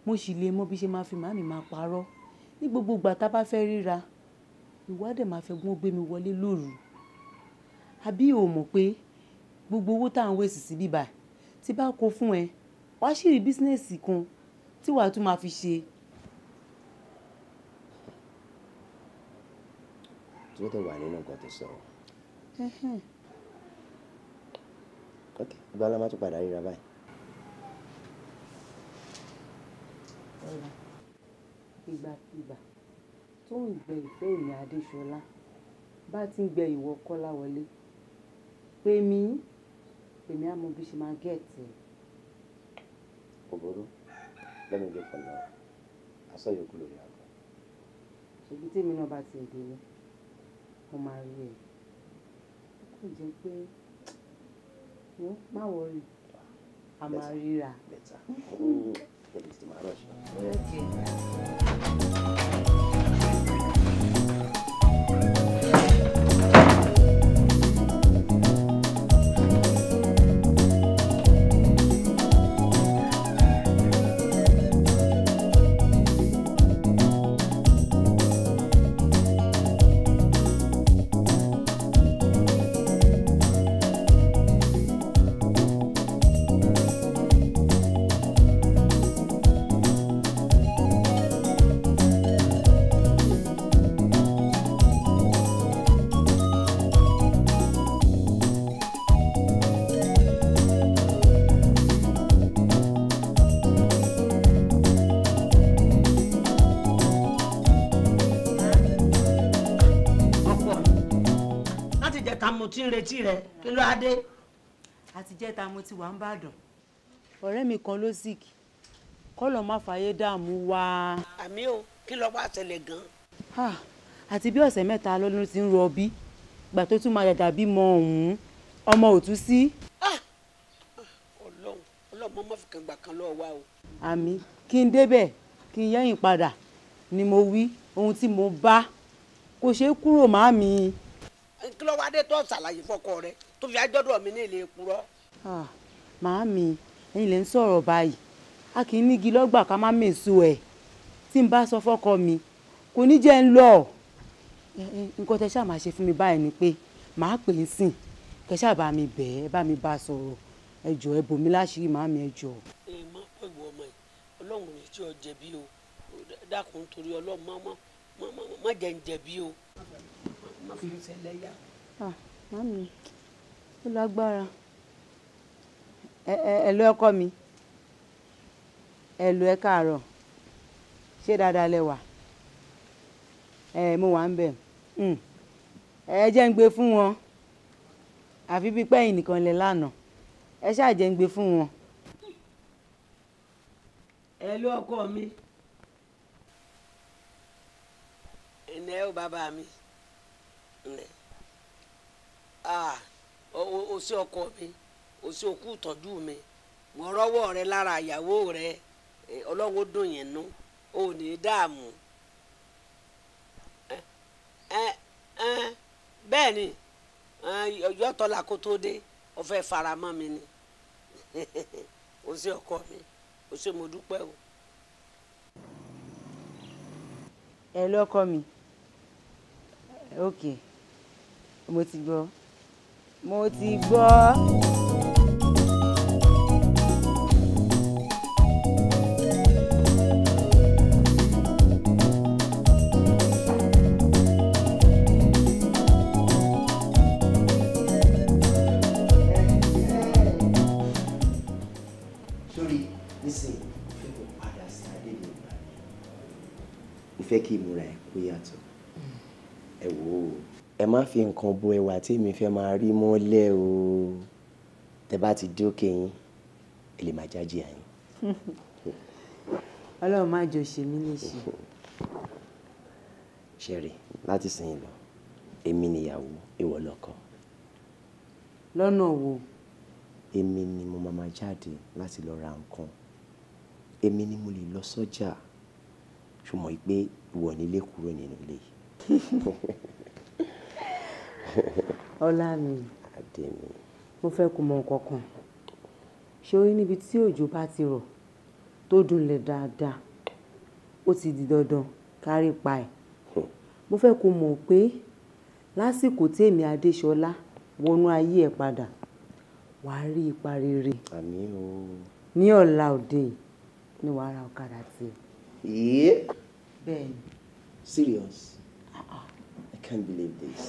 mo sì lè mọ bí ṣe máa fi màmí máa parọ́ ní gbogbo ìgbà tá a bá fẹ́ ríra ìwádìí máa fẹ́ gbọ́n gbé mi wọlé lóru àbí o mọ̀ pé gbogbo owó tá à ń wé sísí bíbà tí bá kó fún ẹ wàá sì rí bísínẹ́sì kan tí wàá tún máa fi ṣe. tí ó tẹ̀ wà nínú nǹkan tó sọ. ok ìgbà la máa tún padà ríra báyìí. ọ̀la ìgbàkigbà tó ń gbẹ ìfẹ́ èmi Adéṣọlá bá ti ń gbẹ ìwọ Kọ́láwọlé pé mi èmi á mọ bí ṣe máa gẹ̀ẹ́tì. òbúrú lẹ́nu ìgbẹ́ kan náà aṣọ yòókù lórí àgọ́. ṣèbí tèmi náà bá ti ń délé mo máa rí ẹ kò jẹ́ pé wọ́n má wọrí a máa ríra. mo ti ń retí rẹ kí ló á dé. àtijẹ́ta mo ti wà ń bàdàn ọ̀rẹ́ mi kan ló sick kọ́lọ̀ má fàyè dààmú wa. àmì o kí ló wá ṣẹlẹ̀ gan. àti bí ọ̀sẹ̀ mẹ́ta lọ́dún ti ń rọbí gbà tó tún máa dàda bímọ ọ̀hún ọmọ ò tún sí. ọlọ́run mọ́ fi kan gbà kan lọ́ọ́ wá o. àmì kí n débẹ̀ kí n yẹ́yìn padà ni mo wí ohun tí mo bá kò ṣeé kúrò màámi. kí ló wá dé tó ṣàlàyé fọ́kọ rẹ tó fi ajọ́dọ̀ mi ní ilé purọ́. màámi ẹ̀yin lè ń sọ̀rọ̀ báyìí a kì í nígi lọ́gbà ká má mèso ẹ̀ tí n bá sọ fọ́kọ mi kò ní jẹ́ ń lọ. nǹkan tẹ́ ṣáà máa ṣe fún mi báyìí ni pé màá pè é sìn kẹ́ ṣáà bá mi bẹ̀ ẹ́ bá mi bá a sọ̀rọ̀ ẹ jọ̀ọ́ ẹ bò mí láṣìírí màámi ẹ jọ̀ọ́. má pẹ̀lú ọmọ yìí ọlọ́run ní tí ọ jẹ̀bi o dákun torí ọlọ́run má jẹ́ ń jẹ̀bi o má fi ṣẹlẹ̀ yá. màámi ó lágbára ẹ lọ ọkọ mi ẹ lọ ẹ káàárọ̀ ṣé dáadáa lẹ wà mo wà ń bẹ̀ ẹ jẹ́ ń gbé fún wọn àfi bí pẹ́yìn nìkan lẹ lánàá ẹ ṣáà jẹ́ ń gbé fún wọn. ẹ lọ ọkọ mi ẹnẹ ó bàbá mi o sí ọkọ mi o sí òkú ìtọ́jú mi mo rọ́wọ́ rẹ lára ìyàwó rẹ ọlọ́wọ́ dùn yẹn nú ò ní dààmú bẹ́ẹ̀ ni yọtọ̀lá kó tó dé ó fẹ́ fara mọ́ mi ni o sí ọkọ mi o sí mo dúpẹ́ o. ẹ lọ́kọ mi ok mo ti gbọ́ mo ti gbọ́. fẹ́ kí ìmúra ẹ̀ kó yàtọ̀ ẹ wò ó ẹ má fi nǹkan bo ẹwà tí èmi fẹ́ máa rí mọ́lẹ̀ o tẹ bá ti dé òkè yín ẹ lè má jáde àyín. ọlọ́run má jọ ṣe mí léṣe. ṣẹ́rí láti sìn lọ èmi nìyàwó ìwọ lọ́kọ. lọ́nà wo. èmi ni mo máa jáde láti lọ ra nǹkan èmi ni mo lè lọ sọ́jà ṣùgbọ́n pé ìwọ nílé kúrò nínú ilé yìí. ọlá mi mo fẹ́ kó mọ nǹkan kan ṣé orí níbi tí òjò bá ti rọ̀ tó dunlẹ̀ dáadáa ó ti di dandan kárí pa ẹ̀ mo fẹ́ kó mọ̀ pé lásìkò tí èmi Adéṣọlá wọnú ayé ẹ̀ padà wàá rí ipa rere. àmín o. ní ọ̀la òde ni wàá ra ọ̀kadà tiẹ̀. Yeah. Bẹ́ẹ̀ni. Serious? I can't believe this.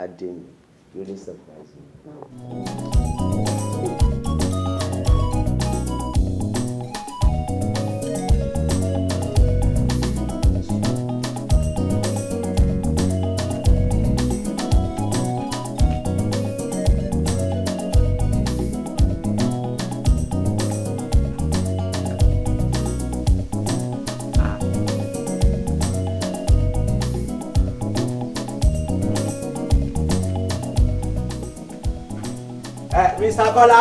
Ademi, you really surprise me. Mr. Kọ́lá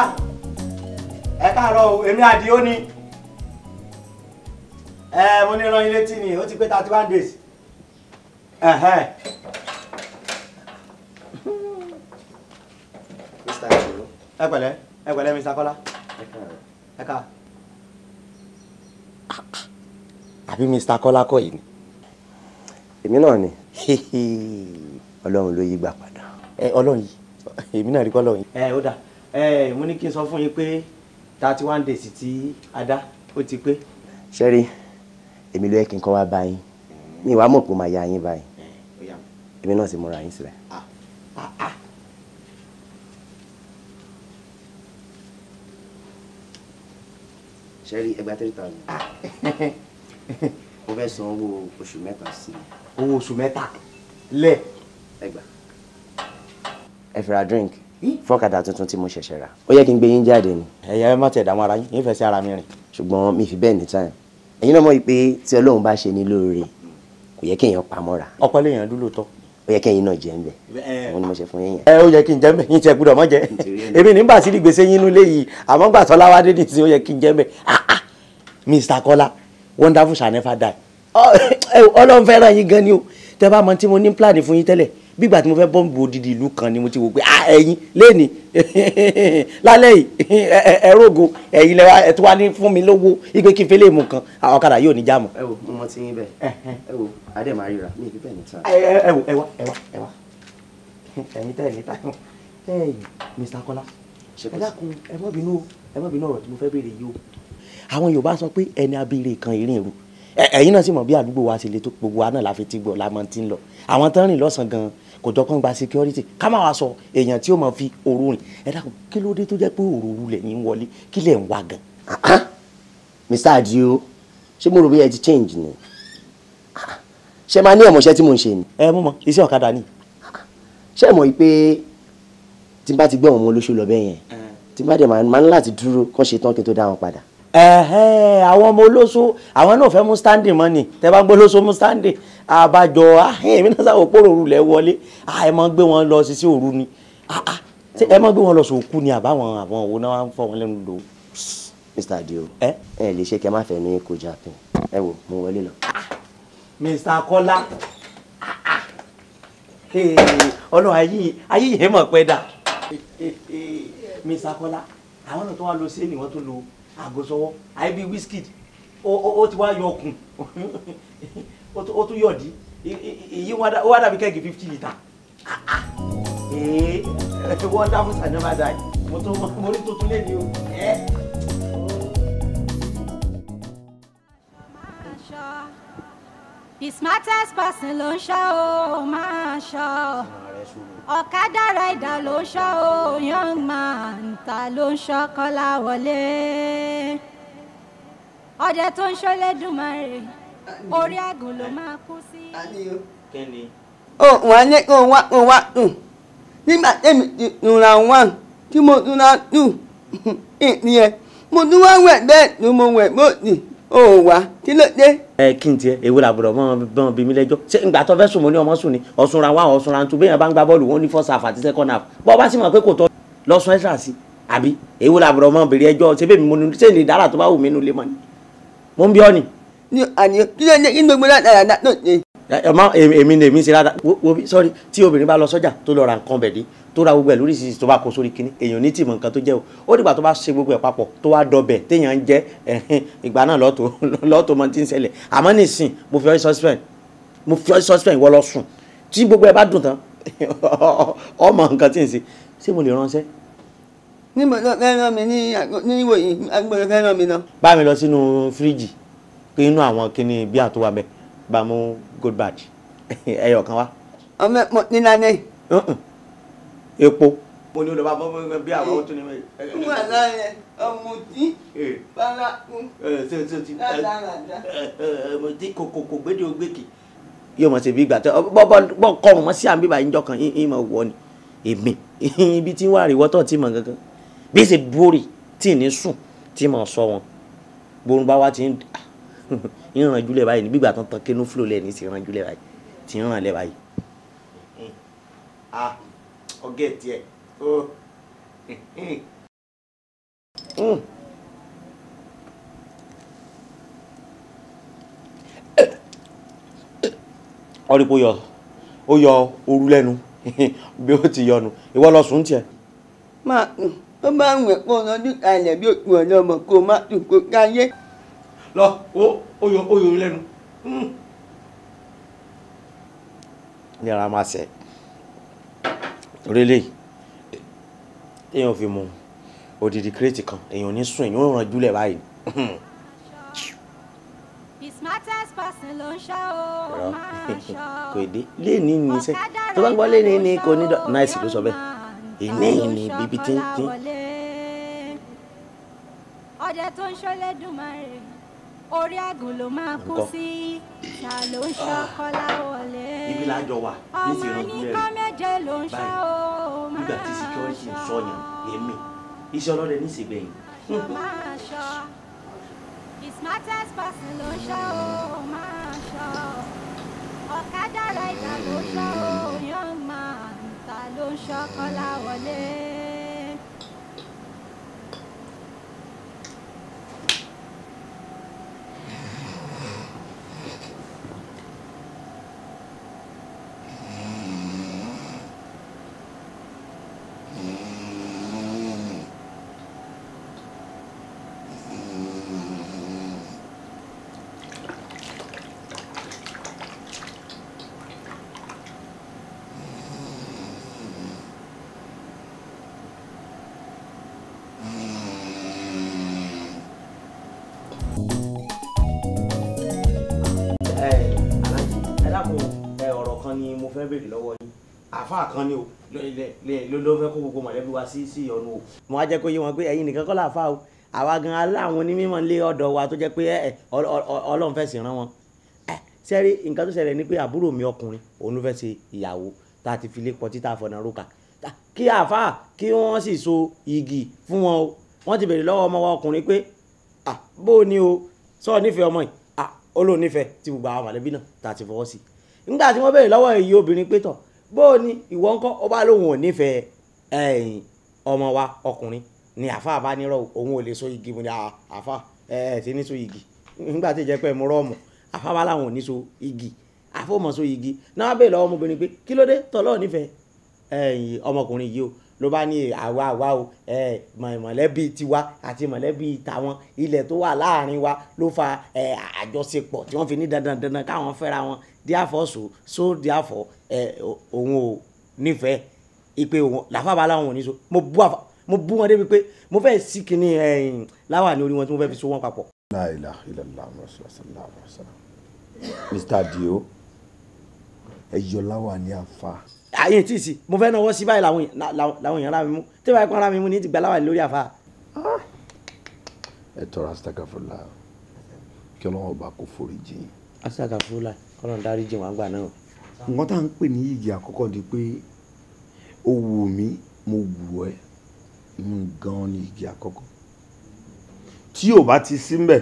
ẹ káàárọ̀ o èmi Àdìó ni mo ní rán yín létí ni ó ti pé 31 days Mr. Àdìó. ẹ pẹ̀lẹ́ Mr. Kọ́lá ẹ ká àbí Mr. Kọ́lá kọ́ yìí ni. Èmi náà ni Ọlọ́run ló yí gbà padà. Ọlọ́run yìí èmi náà rí kọ́ lọ́yìn. Ó dà mo ní kí n sọ fún yín pé 31 days tí a dá ó ti pé. Ṣẹ́rí èmi ló yẹ kí n kọ́ wá báyìí mi wàá mọ̀ pé ó máa ya yín báyìí èmi náà sì múra yín sílẹ̀. Ṣẹ́rí ẹgbàá 3,000 mo fẹ́ san owó oṣù mẹ́ta sí i. Owó oṣù mẹ́ta lẹ̀. Ẹgbàá ẹ fi ra drink fọ́kadà tuntun tí mo ṣẹ̀ṣẹ̀ rà ó yẹ kí n gbé yín jáde ni. ẹ̀yà ẹ má tẹ̀ dààmú ara yín yín fẹ́ sí ara mi rìn. ṣùgbọ́n mi fi bẹ́ẹ̀ ní time ẹ̀yin náà mọ̀ pé tí Ọlọ́run bá ṣe ní lóore kò yẹ kéèyàn pamọ́ra. ọpẹ́ lèèyàn dúró tọ́. ó yẹ kéèyàn náà jẹ́ ń bẹ̀ òun ni mo ṣe fún yín yẹn. ó yẹ kí n jẹ́ ń bẹ̀ yín tiẹ̀ gbúdọ̀ mọ́ jẹ́ èmi nígbà tí gbèsè yín nulẹ̀ yìí àmọ́ gbà tọ́lá wá dé nìtí ó yẹ kí n jẹ́ ń bẹ̀. Mr. Kọ́lá wonderful shall never die. Ọlọ́run fẹ́ràn yín gan ni o tẹ́ bá mọ tí mo ní plan fún yín tẹ́lẹ̀ bígbà tí mo fẹ́ bọ́ǹbù odidi ìlú kan ni mo ti wò pé ẹ̀yin lẹ́ni lálẹ́ yìí ẹ̀rọ̀gò ẹ̀yin lẹ́wà ẹ̀ tí wàá ní fún mi lówó igbe kí n fẹ́ lè mú kan àwọn ọ̀kadà yóò ní jáàmù. ẹ wo mo ti yín bẹ́ẹ̀ ẹ wo adé máa ríra mi ìbí bẹ́ẹ̀ ní ta. ẹ wá ẹ̀yin tẹ́ ẹ̀ níta Mr. Kọ́lá ẹ dákun ẹ má bínú ọ̀rọ̀ tí mo fẹ́ béèrè yìí o. àwọn Yorùbá sọ pé ẹni abèrè kan ìrìn ìrù ẹ̀yin náà sì mọ̀ bí àdúgbò wa ṣe lè tó gbogbo wa náà la fi ti gbọ́ la mọ̀ ti ń lọ àwọn tán rìn lọ́sàn gan kò jọ kán gba security ká má wá sọ èèyàn tí ó máa fi òru rìn ẹ dákun kí ló dé tó jẹ́ pé òru lẹ́yìn wọlé kí lẹ̀ ń wá gan. Mr. Àdìó ṣé mo rò bí ẹ ti change ni ṣé máa ní ẹ̀mọ̀ṣẹ́ tí mo ń ṣe ni. ẹ mú mọ iṣẹ́ ọ̀kadà ni. ṣé ẹ mọ̀ pé tí n bá ti gbé àwọn ọmọ olóṣù lọ bẹ́ẹ̀ yẹn tí n bá dẹ̀ máa ń láti dúró kán ṣe tán kí n tó dá wọn padà. àwọn ọmọ olóṣó àwọn náà fẹ́ mú standing money tẹ́ bá ń gbọ́ olóṣó mú standing àbájọ èmi náà sáwọ́ pòrò òru lẹ̀ wọlé ẹ máa gbé wọn lọ sí òru ni ẹ máa gbé wọn lọ sòkú ni àbáwọn àwọn òwò náà ń fọ wọn lẹ́nu lò. Mr. Àdìó ẹ lè ṣe kí ẹ má fẹ́ ní kọjá pin ẹ wò mo wọlé lọ. Mr. Kọ́lá ọlọ́run ayé yẹn mọ̀ pẹ́ dà Mr. Kọ́lá àwọn náà tó wá lọ sí ènìyàn tó lo àgọ́ sọ́wọ́ àìbí Wizkid ó ti wá yọ ọkùn ó tún yọ̀dí èyí ó wá dàbí kẹ́gì 50 litre wonderful shall never die mo rí tuntun lé ní o. The smartest person ló ń ṣọ́ ó máa ṣọ́ ọ̀kadà rider ló ń ṣọ́ ó young man ta ló ń ṣọ́ Kọ́láwọlé ọdẹ tó ń ṣọ́ lẹ́dùnmáre orí àgùn ló máa kú sí. wọ́n á ní kó wá dùn nígbà tẹ́mi ti nùrà wá tí mo nùrà dùn ìyẹn mo tún wá wẹ̀ bẹ́ẹ̀ tó mo wẹ̀ bóòdì ó wá kí ló dé. kí n tiẹ̀ èwo làbúrò mọ́ bí mi lẹ́jọ́ ṣé ìgbà tó fẹ́ sùn mo ní ọmọ sùn ni ọ̀sùnra wá ọ̀sùnra tún bẹ́ẹ̀ bá ń gbá bọ́ọ̀lù wọn ní first half àti second half bọ́ọ̀ bá sì mọ̀ pé kò tọ́ lọ́sùn ẹ̀ṣà sí àbí èwo làbúrò mọ́ bèrè ẹjọ́ ṣé bẹ́ẹ̀ mi mo ní ṣé ní ìdára tó bá wù mí nulẹ̀ mọ́ ni mo ń bí ọ́ ni. ní àní kí ló dé kí gbogbo dáadáa tó ṣe. ọmọ èmi ni èmi ṣe rárá wo bí sọ́rí tí obìnrin bá lọ sọ́jà tó lọ ra nǹkan bẹ̀dí tó ra gbogbo ẹ̀ lóríṣiríṣi tó bá kó sórí kínní èèyàn ní tìmọ̀ nǹkan tó jẹ́ o ó dìgbà tó bá ṣe gbogbo ẹ̀ papọ̀ tó wá dọbẹ̀ téèyàn ń jẹ́ ìgbà náà lọ́tọ̀ mọ́ ti ń ṣẹlẹ̀ àmọ́ nísìn mo fi ọ́ suspend ìwọ lọ sùn tí gbogbo ẹ̀ bá dùn tán ọmọ nǹkan tí ń ṣe ṣé mo lè ránṣẹ́ níbo ló fẹ́ rán mi ní ìwòyí agbóhùn fẹ́ rán mi lọ. bá mi lọ sínú fíríjì pé inú àwọn kíní bí àtúwà bẹ bá mú gold badge ẹyọ kan wá. ọmọ ẹ̀pọ̀ nílànà yìí. epo. mo ní olùbá mọ́ bí àwọn ohun tó ní mẹ́rin. wà láyé ọmọdé bárakú ládàradà. ọmọdé kò gbédè ògbékè. yóò mọ̀ sí bí ìgbà tó bọ́ kọrùn mọ́ sí àmì báyìí níjọ́ kan ìmọ̀ wọ ni èmi ibi tí wàá rí wọ́tọ̀ tí mọ̀ gangan bí ṣe dúró rè tí ì ní sùn tí mọ̀ sọ wọn borun bá wá ti ń rànjú lẹ̀ báyìí ní gbígbà tán tán kínú fúlò lẹ̀ ní ti rànjú lẹ̀ báyìí ti ń ràn lẹ̀ báyìí. ọgẹ́ tiẹ̀ ọ̀rí pé ó yọ ooru lẹ́nu bí ó ti yọnu ìwọ lọ sùn tiẹ̀. máa tó bá ń wẹ̀ pọ̀ lọ́dún kalẹ̀ bí òkú ọlọ́mọ kó má tún kó káyé. lọ ó yọ ooru lẹ́nu. ní ara máa sẹ̀ orílẹ̀ èèyàn fi mu odidi kírètì kan èèyàn ní sùn èèyàn ò ràn jùlẹ̀ báyìí. kò dé léèní ní iṣẹ́ tó bá gbọ́ léèní ní kò ní náìsì ló sọ bẹ́ẹ̀ ìní ní bíbí tí. ọdẹ tó ń ṣọlẹ̀ Dùmarè orí àgùn ló máa kú sí ṣá ló ń ṣọ́ Kọ́láwọlé ibi lájọ wà ní ti ràn jùlẹ̀ ọmọ méje ló ń ṣọ́ ó máa nígbà tí security ń sọyàn èmi iṣẹ́ ọlọ́dẹ ní ìsìgbẹ̀yìn. máa ṣọ́ the smartest person ló ń ṣọ́ ó máa ṣọ́ ọ̀kadà rider ló ń ṣọ́ ó young man ta ló ń ṣọ́ Kọ́láwọlé. Ni mo fẹ́ béèrè lọ́wọ́ yín àfáà kan ni o ló fẹ́ kó gbogbo mọ̀lẹ́bí wa sí ìyọnu o mo wá jẹ́ kó yé wọn pé ẹ̀yin nìkan kọ́ làáfáà o àwa gan aláwọn onímọ̀ lé ọ̀dọ̀ wa tó jẹ́ pé Ọlọ́run fẹ́ sì rán wọn sẹ́rí nǹkan tó ṣẹlẹ̀ ni pé àbúrò mi ọkùnrin òun ló fẹ́ ṣe ìyàwó tá a ti fi lé pọ̀ títà fọ̀nà rókà kí àfáà kí wọ́n sì so igi fún wọn o wọ́n ti béèrè lọ́wọ́ ọmọ wa ọkùnrin pé bó o ní o sọ nífẹ̀ẹ́ ọmọ yìí ó lóun nífẹ̀ẹ́ tí gbogbo àwọn mọ̀lẹ́bí náà tá a ti fọwọ́ sí nígbà tí wọ́n béèrè lọ́wọ́ èyí obìnrin pé tọ̀ bó o ní ìwọ ńkọ́ ó bá lóun ò nífẹ̀ẹ́ ọmọ wa ọkùnrin ni àfa bá nírọ̀ òun ò lè so igi mu ni àfa ti ní so igi nígbà tí ìjẹ́ pé mo rọ́ọ̀mù àfa bá láwọn ò ní so igi àfa ò mọ̀ so igi náà wọ́n béèrè lọ́wọ́ ọmọbìnrin pé kí ló dé tọ́lọ́ nífẹ̀ẹ́ ọmọkùnrin yìí o ló bá ní àwa o mọ̀lẹ́bí tiwa àti mọ̀lẹ́bí tàwọn ilẹ̀ tó wà láàrin wa ló fa àjọṣepọ̀ tí wọ́n fi ní dandan káwọn fẹ́ra wọn díàfọ́ so díàfọ́ òun ò nífẹ̀ẹ́ ipe òun làfàbà láwọn ò ní so mo bú wọn débi pé mo fẹ́ sí kinní láwà ní orí wọn tí mo fẹ́ fi so wọn papọ̀. La ilaha illallah sallallahu alaihi wasallam. Mr. Adio ẹ yọ láwà ní àfa. àyè tí ì sí mo fẹ́ náwó sí báyìí làwọn èèyàn rà mí mú tí wàá kọ́ ra mi mú ní ti gba láwà lórí àfa. ẹ tọrọ astagfirullah kí Ọlọ́run bá kó forí jìn. astagfirullah Ọlọ́run dárí jìn wá gbà náà. nǹkan tá à ń pè ní igi àkọ́kọ́ di pé ó wù mí mo wù ẹ́ gan ni igi àkọ́kọ́ tí ò bá ti sí mbẹ̀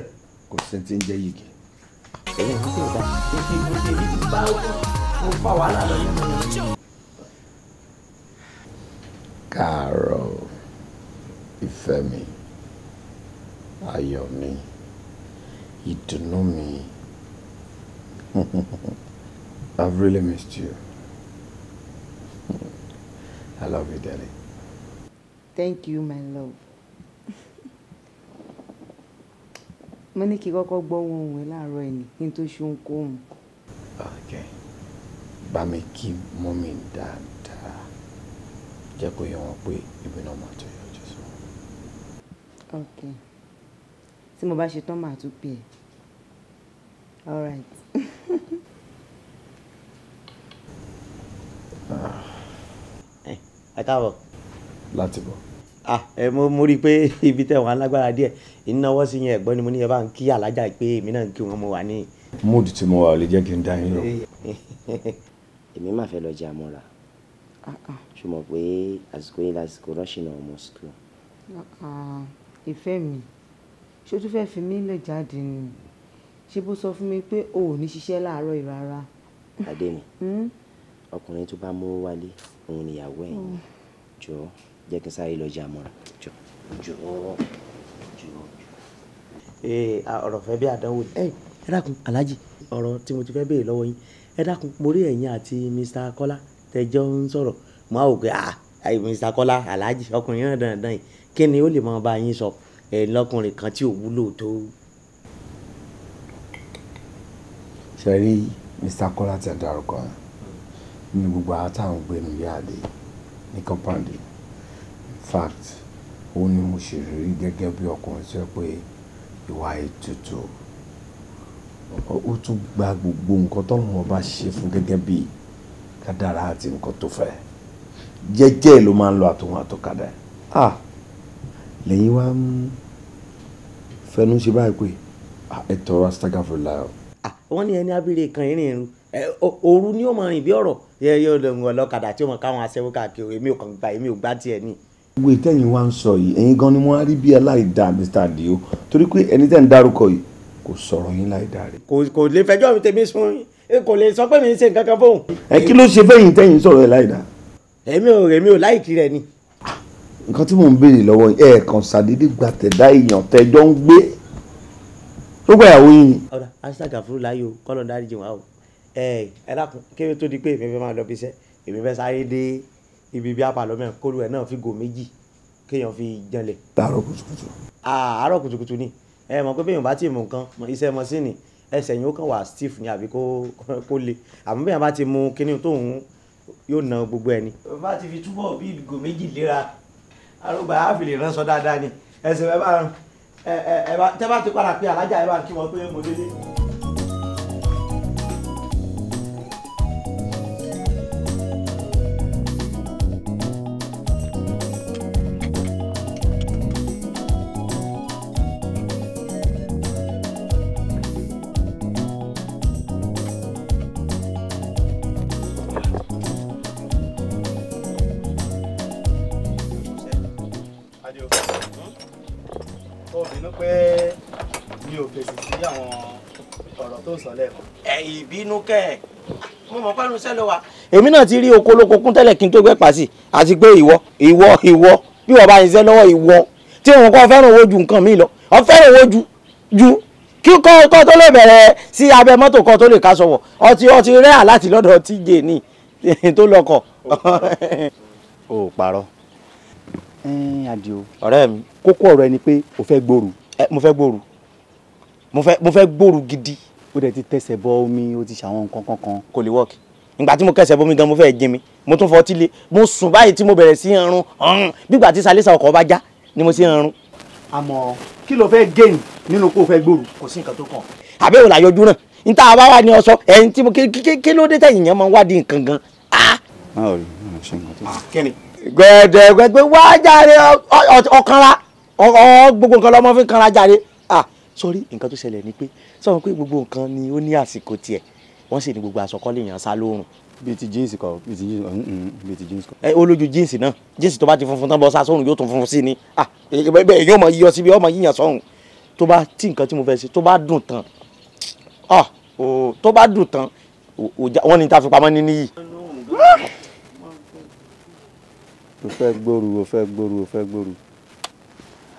kò sí ti ń jẹ́ igi. Káàárọ̀ ìfẹ́ mi ayọ̀ mi ìdùnnú mi I've really missed you. I love you, darling. Thank you, my love. Mo ní kí kọ́kọ́ gbọ́ ohùn ẹ̀ láàárọ̀ ẹni kí n tó ṣe ohunkóhun. Okay. Bá mi kí mọ́mì dáadáa. Jẹ́ kó yé wọn pé ibi náà máa tó yọjú sí wọn. ok tí mo bá ṣe tán màá tún pè é all right. ẹ káàbọ̀. láti bọ̀. mo rí i pé ibi tẹ̀ wọ́n alágbára díẹ̀ ìnáwó sí yẹn ẹ̀gbọ́n ni mo ní ẹ bá ń kí alájà pé èmi náà ń kí wọn mo wà ní. mood tí mo wà ò lè jẹ́ kí n dá yín lọ. èmi máa fẹ́ lọ jẹ àmọ́ra ṣùgbọ́n pé àsìkò yìí lásìkò rọ́ṣìn náà ọmọ sùkúl. ìfẹ́ mi ṣé o tún fẹ́ fi mí lè jáde ni ṣé bó sọ fún mi pé o ò ní ṣiṣẹ́ láàárọ̀ yìí rárá. adé mi ọkùnrin tó bá mú wálé òun níyàwó ẹ̀yìn jọ jẹ́ kí n sáré lọ jẹ àmọ́ra jọ. ọ̀rọ̀ fẹ́ bí àdánwò ẹ dákun aláàjì ọ̀rọ̀ tí mo ti fẹ́ béèrè lọ́wọ́ yín ẹ dákun mo rí ẹ̀yin àti Mr. Kọ́lá tẹjọ́ ń sọ̀rọ̀ mo á wò pé Mr. Kọ́lá aláàjì ọkùnrin náà dandan yìí kí ni ó lè máa bá yín sọ lọ́kùnrin kan tí ò wúlò tó. ṣe rí Mr. Kọ́lá ti dárúkọ ní gbogbo àtàwọn gbẹnu yáàdé ní kọ́pàdé in fact ó ní mo ṣe rí gẹ́gẹ́ bí ọkùnrin tí ó pé ìwà ètùtù ó tún gba gbogbo nǹkan tó wọn bá ṣe fún gẹ́gẹ́ bí kádàrá àti nǹkan tó fẹ́ jẹ́jẹ́ ló máa ń lọ àtòwọn àtọkadà lẹ́yìn wá ń fẹnu ṣe báyìí pé ẹ tọrọ astagfirullah. wọ́n ní ẹni abiri kan ìrìn òru ni ó mọ rìn bí ọ̀rọ̀ yóò lọ ọlọ́kadà tí ó mọ káwọn aṣẹ́wó káàkiri èmi ò kàn gbà èmi ò gbá tiẹ̀ ní. gbogbo ìtẹ́yìn wa ń sọ yìí ẹ̀yin gan ni wọ́n á rí bí aláìda Mr. Adio torí pé ẹni tẹ́ ń dárúkọ yìí kò sọ̀rọ̀ yín láìda rẹ̀. kò lè fẹjọ́ mi tèmi sùn kò lè sọ pé mi ń ṣe nǹkan kan fóun. kí ló ṣe fẹ́yìn tẹ́yìn sọ̀rọ̀ ẹ̀ láìda. èmi ò láìkí rẹ ni. nǹkan tí mò ń béèrè lọ́wọ́ ẹ̀ kàn ṣàdédé gba tẹ̀dá èèyàn tẹ́jọ́ ń gbé tó gba ìyàwó yín ni. ọ̀rọ̀ aṣáájú fúru láyò kọ́lọ̀ dárí jẹun àwọn ẹ dákun kéwé tó di pé èmi fẹ́ máa lọ bí iṣẹ́ èmi fẹ́ sáré dé ibi bí apàlọ́mọ̀ kólu ẹ̀ náà fi gò méjì kéèyàn fi janlẹ̀. àárọ̀ kùtùkùtù. àárọ̀ kùtùkùtù ni ẹ mọ̀ pé bẹ́ẹ̀ bá ti mú nǹkan iṣẹ́ mọ́sínì ẹsẹ̀ yìí ó kàn wá stiff ni àbí kó le àmọ́ bẹ́ẹ̀ bá ti mú kíní tóun yóò na gbogbo ẹ̀ ni. bá ti fi túbọ̀ bí ìgò méjì léra arúgbó àáfi lè rán sọ dáadáa ni ẹsẹ̀ ẹ bá tẹ́ bá ti padà pé alájà ẹ bá kí wọn pé mo délé. ìbínú kẹ mo mọ pẹ̀lú sẹlẹ wa. èmi náà ti rí oko olóko kún tẹ́lẹ̀ kí n tó gbẹ́ pàṣẹ àti pé ìwọ bí wọ́n bá yin iṣẹ́ lọ́wọ́ ìwọ tí òun kọ́ fẹ́ràn owó ju nǹkan mi lọ ọ fẹ́ràn owó ju kí kọ́ tó lè bẹ̀rẹ̀ sí abẹ́ mọ́tò kan tó lè ká sọ̀wọ̀ ọtí rẹ́ àláti lọ́dọ̀ TJ ní tó lọ́kọ̀. o parọ́ Adio ọ̀rẹ́ mi kókó ọ̀rọ̀ ẹni pé o fẹ́ gbòòrò. mo fẹ́ gbòòrò mo fẹ́ gbòòrò gidi. ó dẹ̀ ti tẹ̀sẹ̀ bọ omi ó ti ṣàwọn nǹkan kankan. kò lè wọ́ọ̀kì ìgbà tí mo kẹsẹ̀ bómi gan mo fẹ́ jẹ mi mo tún fọtí lé mo sùn báyìí tí mo bẹ̀rẹ̀ sí ọrùn bígbà tí salisa ọkọ̀ bá já ni mo sí ọrùn. àmọ́ kí ló fẹ́ gain nínú kó o fẹ́ gbòòrò. kò sí nǹkan tó kàn àbẹ̀wò làyọjú náà níta bá wà ní ọsọ ẹ̀yìn tí mo kí ló dé tẹ̀yìn yẹn máa ń wádìí nǹkan gan. báwo ni mo ṣe nǹkan tó ṣe. kí ni gbẹdẹgbẹgbẹ wá jáde ọkànra gbogbo nǹkan lọmọ fi kanra jáde sọrí nǹkan tó ṣẹlẹ̀ ni pé sọ pé gbogbo nǹkan ni ó ní àsìkò tiẹ̀ wọ́n sì ní gbogbo àsọkọ́lé yẹn sá lóorùn. bíi ti jíǹsì kọ bíi ti jíǹsì kọ. olójú jíǹsì náà jíǹsì tó bá ti funfun tán bọ́ sá sọ́run yóò tún funfun sí ni bẹ́ẹ̀ yóò mọ yíyọ síbi ọmọ yíyàn sọ́run tó bá tí nǹkan tí mo fẹ́ ṣe tó bá dùn tán wọ́n ní ta fi pamọ́ ní níyì. o fẹ́ gbòòrò.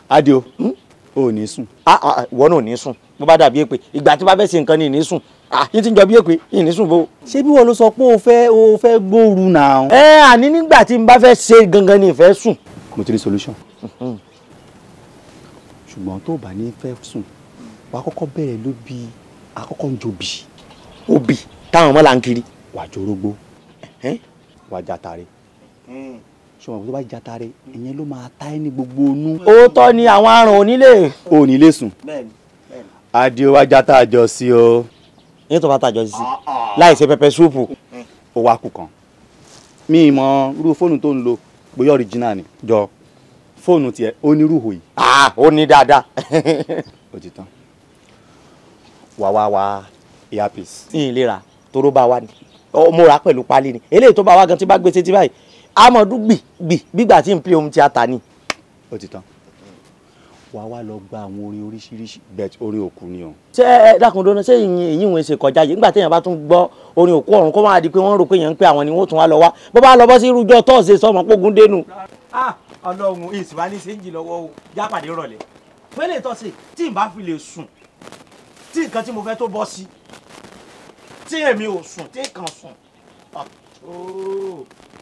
Adio o ní sùn. ìwọ náà ò ní sùn bó bá dàbí èpè ìgbà tí bá fẹ́ ṣe nǹkan ní ìní sùn yín ti ń jọ bí èpè yín ní sùn bó. ṣé bí wọ́n ló sọ pé o fẹ́ gbòòrò náà. àní nígbà tí n bá fẹ́ ṣe gangan ní ìfẹ́ sùn. mo ti rí solution. ṣùgbọ́n tó bá ní fẹ́ sùn wàá kọ́kọ́ bẹ̀rẹ̀ ló bí àkọ́kọ́ ń jobi. obì táwọn ọmọ là ń kiri. wàá jorógbó wàá jàtàrí ṣùgbọ́n tó bá jata rẹ ìyẹn ló máa ta ẹ́ ní gbogbo inú. òótọ́ ni àwọn aràn onílé. onílé sùn. Adio wa jata àjọ sí o. ní tó bá tàjọ sí láì ṣe pẹpẹ súùpù. ó wá kù kan mi mọ irú fóònù tó ń lò bóyá original ni jọ fóònù tiẹ̀ ó ní rúhò yìí. ó ní dáadáa. ó ti tán wá earpiece. ìlera toró bá wa ni mo rà pẹ̀lú pálí ni eléyìí tó bá wa gan tí bá gbé sétí báyìí amọ̀dún gbígbà tí n play ohun tíátà ni. ó ti tán wá lọ gba àwọn orin oríṣiríṣi bẹ́ẹ̀ orin òkú ni o. ṣé ẹ dákun dọ́nà ṣé èyí wọn ṣe kọjá yìí nígbà téèyàn bá tún gbọ́ orin òkú ọ̀run kó máa di pé wọ́n rò pé èèyàn ń pè àwọn ni wọ́n tún wá lọ wá bó bá lọ bọ́ sí irújọ́ tọ́ọ̀sì sọmọ pógun dénú. Ọlọ́run ìsìnwá ní ṣe ń jì lọ́wọ́ o jápàdé rọ̀lẹ́ pẹ́lẹ́ tọ́sí tí n bá fi lè sùn tí nǹkan tí mo fẹ́ tó bọ́ sí tí èmi ò sùn tí kàn sùn.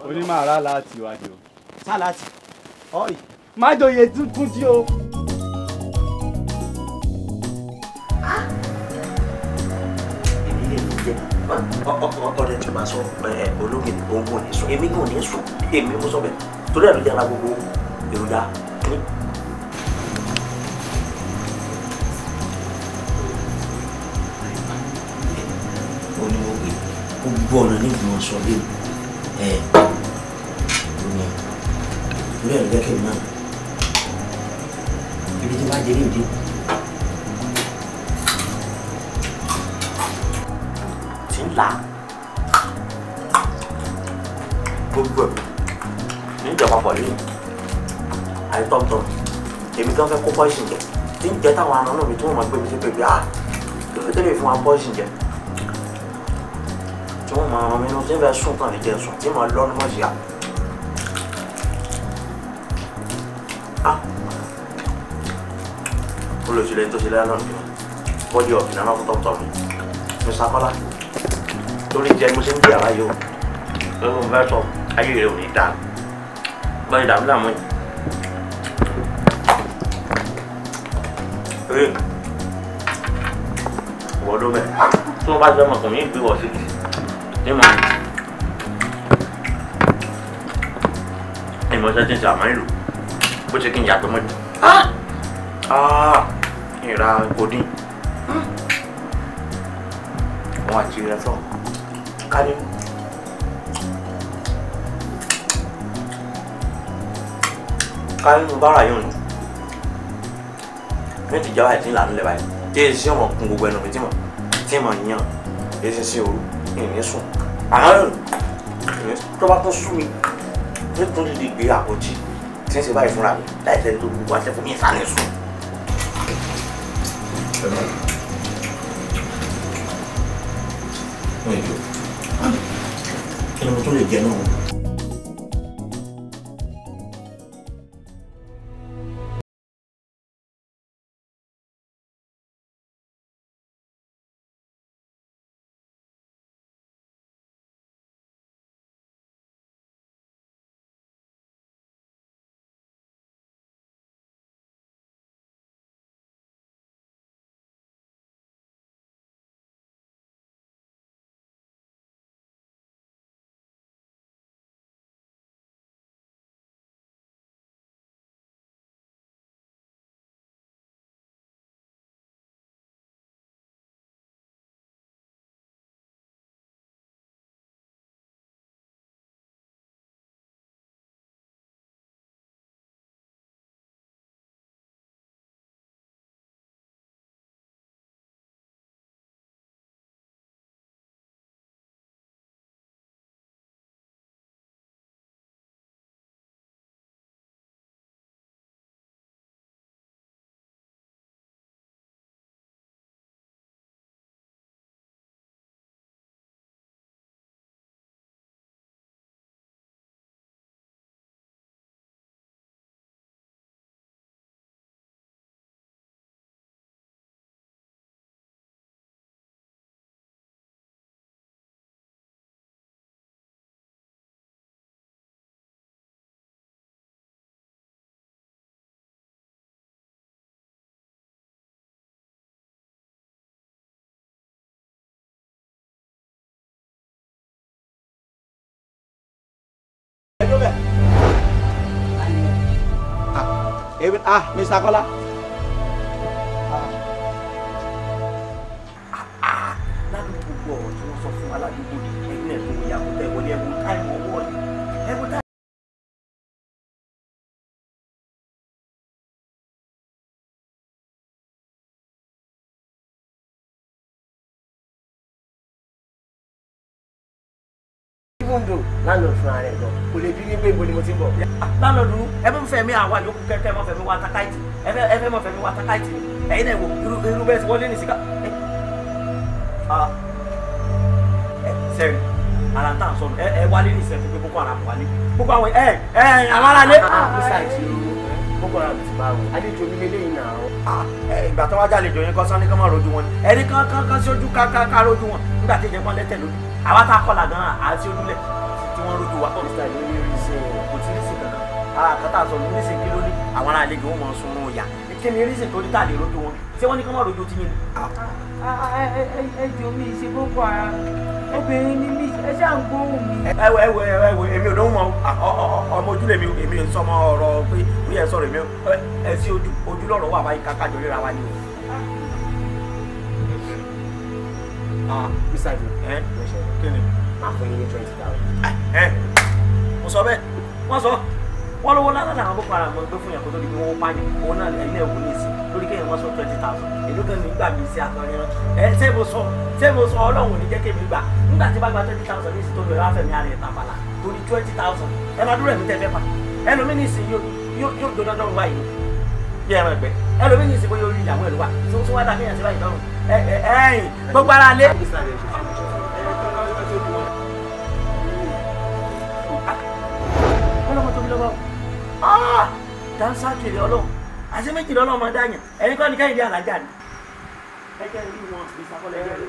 onímọ̀ ara láti wájú. sálàtì ọ̀rì. má jòyè tuntun tí o. ọ̀rẹ́ tí o bá sọ olóògbé ní òun kò ní sùn èmi kò ní sùn èmi mo sọ bẹ́ẹ̀ torí ẹ̀ ló jẹ́ ara gbogbo èròjà ní. onímọ̀gbé gbogbo ọ̀nà ní ìgbìmọ̀ sọ bí torí ẹ̀ ló jẹ́ kí n náà ibi tí wàá jẹ́ ní ìdí. là gbogbo ní ìjọba pọ̀ lẹ́yìn àìtọ́tọ̀ èmi gan fẹ́ kó pọ́ìsìn jẹ tí ń jẹ táwọn ará náà mi tí wọ́n máa gbé mi sí pé kí ló tẹ́lẹ̀ fún wa pọ́ìsìn jẹ tí wọ́n máa ràn mí lọ tí ń fẹ́ sùn tán lè jẹ sùn tí mo lọ́nu mọ́ sí à. olùsílẹ̀ tó ṣe lẹ́yìn náà nìyẹn bọ́dí ọ̀fìn náà fún tọ́tọ̀ mi mi sákọ́lá torí jẹ mo ṣe ń bí àrá yìí o lórí mo fẹ́ sọ ayé rẹ ò ní dáa báyìí dàbí làmú yìí. wọ́n ló bẹ̀ tí wọ́n bá fẹ́ mọ̀ kàn mí gbé wọ̀ sí ní mọ̀ ìmọ̀ ṣe ti ń ṣe àmọ́ ìlú bó ṣe kí n yàtọ̀ mọ́ ìra kodin wọn àti rẹ sọ kárí mo bára yóò ní mi ti jáwá ìdí ìlànà ilẹ̀ báyìí tí èsì sí ọmọ kun gbogbo ẹnu mi tí mo yàn èsì sí òru ìní sùn àwọn tó bá tún sú mi nítorí lè gbé àpótí tí ń ṣe báyìí fúnra mi láì tẹ́lẹ̀ tó gbogbo àṣẹ fún mi ìsàlẹ̀ sùn. kí ni mo tún lè jẹ náà. Mr. Kọ́lá. Ládùúgbò ọ̀rọ̀ tí wọ́n sọ fún aládùúgbò ẹ̀yìn ẹ̀ tó wọ ìyàwó tẹ̀ wọlé ẹ̀wọ̀n táìmù ọwọ́ yìí. ẹ̀wọ̀n táìmù. Landlord fúnra rẹ̀ lọ kò lè bí ní pé ibo ni mo ti ń bọ̀. Landlord ẹ bá fẹ́ mi àwa yòókù kẹ́kẹ́ mọ́ fẹ́ mi wá takáìtì ẹ fẹ́ mọ́ fẹ́ mi wá takáìtì ẹ̀yin náà wò irú bẹ́ẹ̀ ti wọlé ní síkà. Sẹ́yìn ara tá à ń sọnù ẹ wálé ní ìsẹ́fún pé Boko Haram wálé gbogbo àwọn àwọn aráalé. Boko Haram ti bá wọn àlejò mi lélẹ́yìn náà. Ìgbà tó wájà àlejò yẹn kọ́ sani kán máa rojú wọn ni ẹni kan sí ojú ká rojú wọn nígbà tí ìjẹ́pọ̀ lẹ́tẹ̀ lójú àwa tá a kọ́ làgán àti ojúlẹ̀ tí wọ́n rojú wa. Mr. ìlú ní rísìn kò tí rísìn kankan ara àkàtà sọ ní rísìn kí ló ní àwọn ará àlejò wọn sún un yà kí ni rísìn tó ní tà lè rojú wọn ṣé wọ́n ní kán máa rojú tí yín ni. ẹjọ mi ṣe Boko Haram obìnrin ni mí ẹ ṣáà ń gbóhùn mi. ẹwọ èmi ò dánwò mọ ọmọ ojúlé mi èmi ò sọmọ ọ̀rọ̀ pé ó yẹ sọ̀rọ̀ èmi ẹ sí ojú lọ́rọ̀ wà báyìí kákájọ ríra wa ni o. Mr. kí ni máa fún yín ní 20,000. Mo sọ bẹ́ẹ̀ wọ́n sọ wọ́n lówó lánàá àwọn Boko Haram gbé fún yàn kó tó di pé wọ́n pààyàn òun náà ẹ̀yin náà wò ní ìsìn lórí kéèyàn wọ́n sọ 20,000 èló kan ní gbà mí sí akọrin rán ṣé mo sọ Ọlọ́run ò ní jẹ́ kémi gbà nígbà tí bá gba 20,000 ní ìsìn tó lọ ẹ̀ wá fẹ̀mí ara ẹ̀ tàfàlà torí 20,000 ẹ máa dúró ẹ̀mí tẹ́ fẹ́ pa ẹlòmí ní ìsìn yóò dó dandan wá yìí bí ẹran ẹgbẹ́ ẹlòmí ní ìsìn bóyá orí ìyàwó ẹ̀ ló wà tí wọ́n dá kéèyàn sí báyìí lọ́rùn ẹ̀yìn gbogbo ara lé. Dansa kiri Ọlọ́run àti méjì lọ́lọ́run máa dáyàn ẹ̀yin kọ́ ni Kẹ́hìndé Alájà ni ẹ̀jẹ̀ rí wọn ìsàkọlẹ̀ ẹ̀jẹ̀ rí.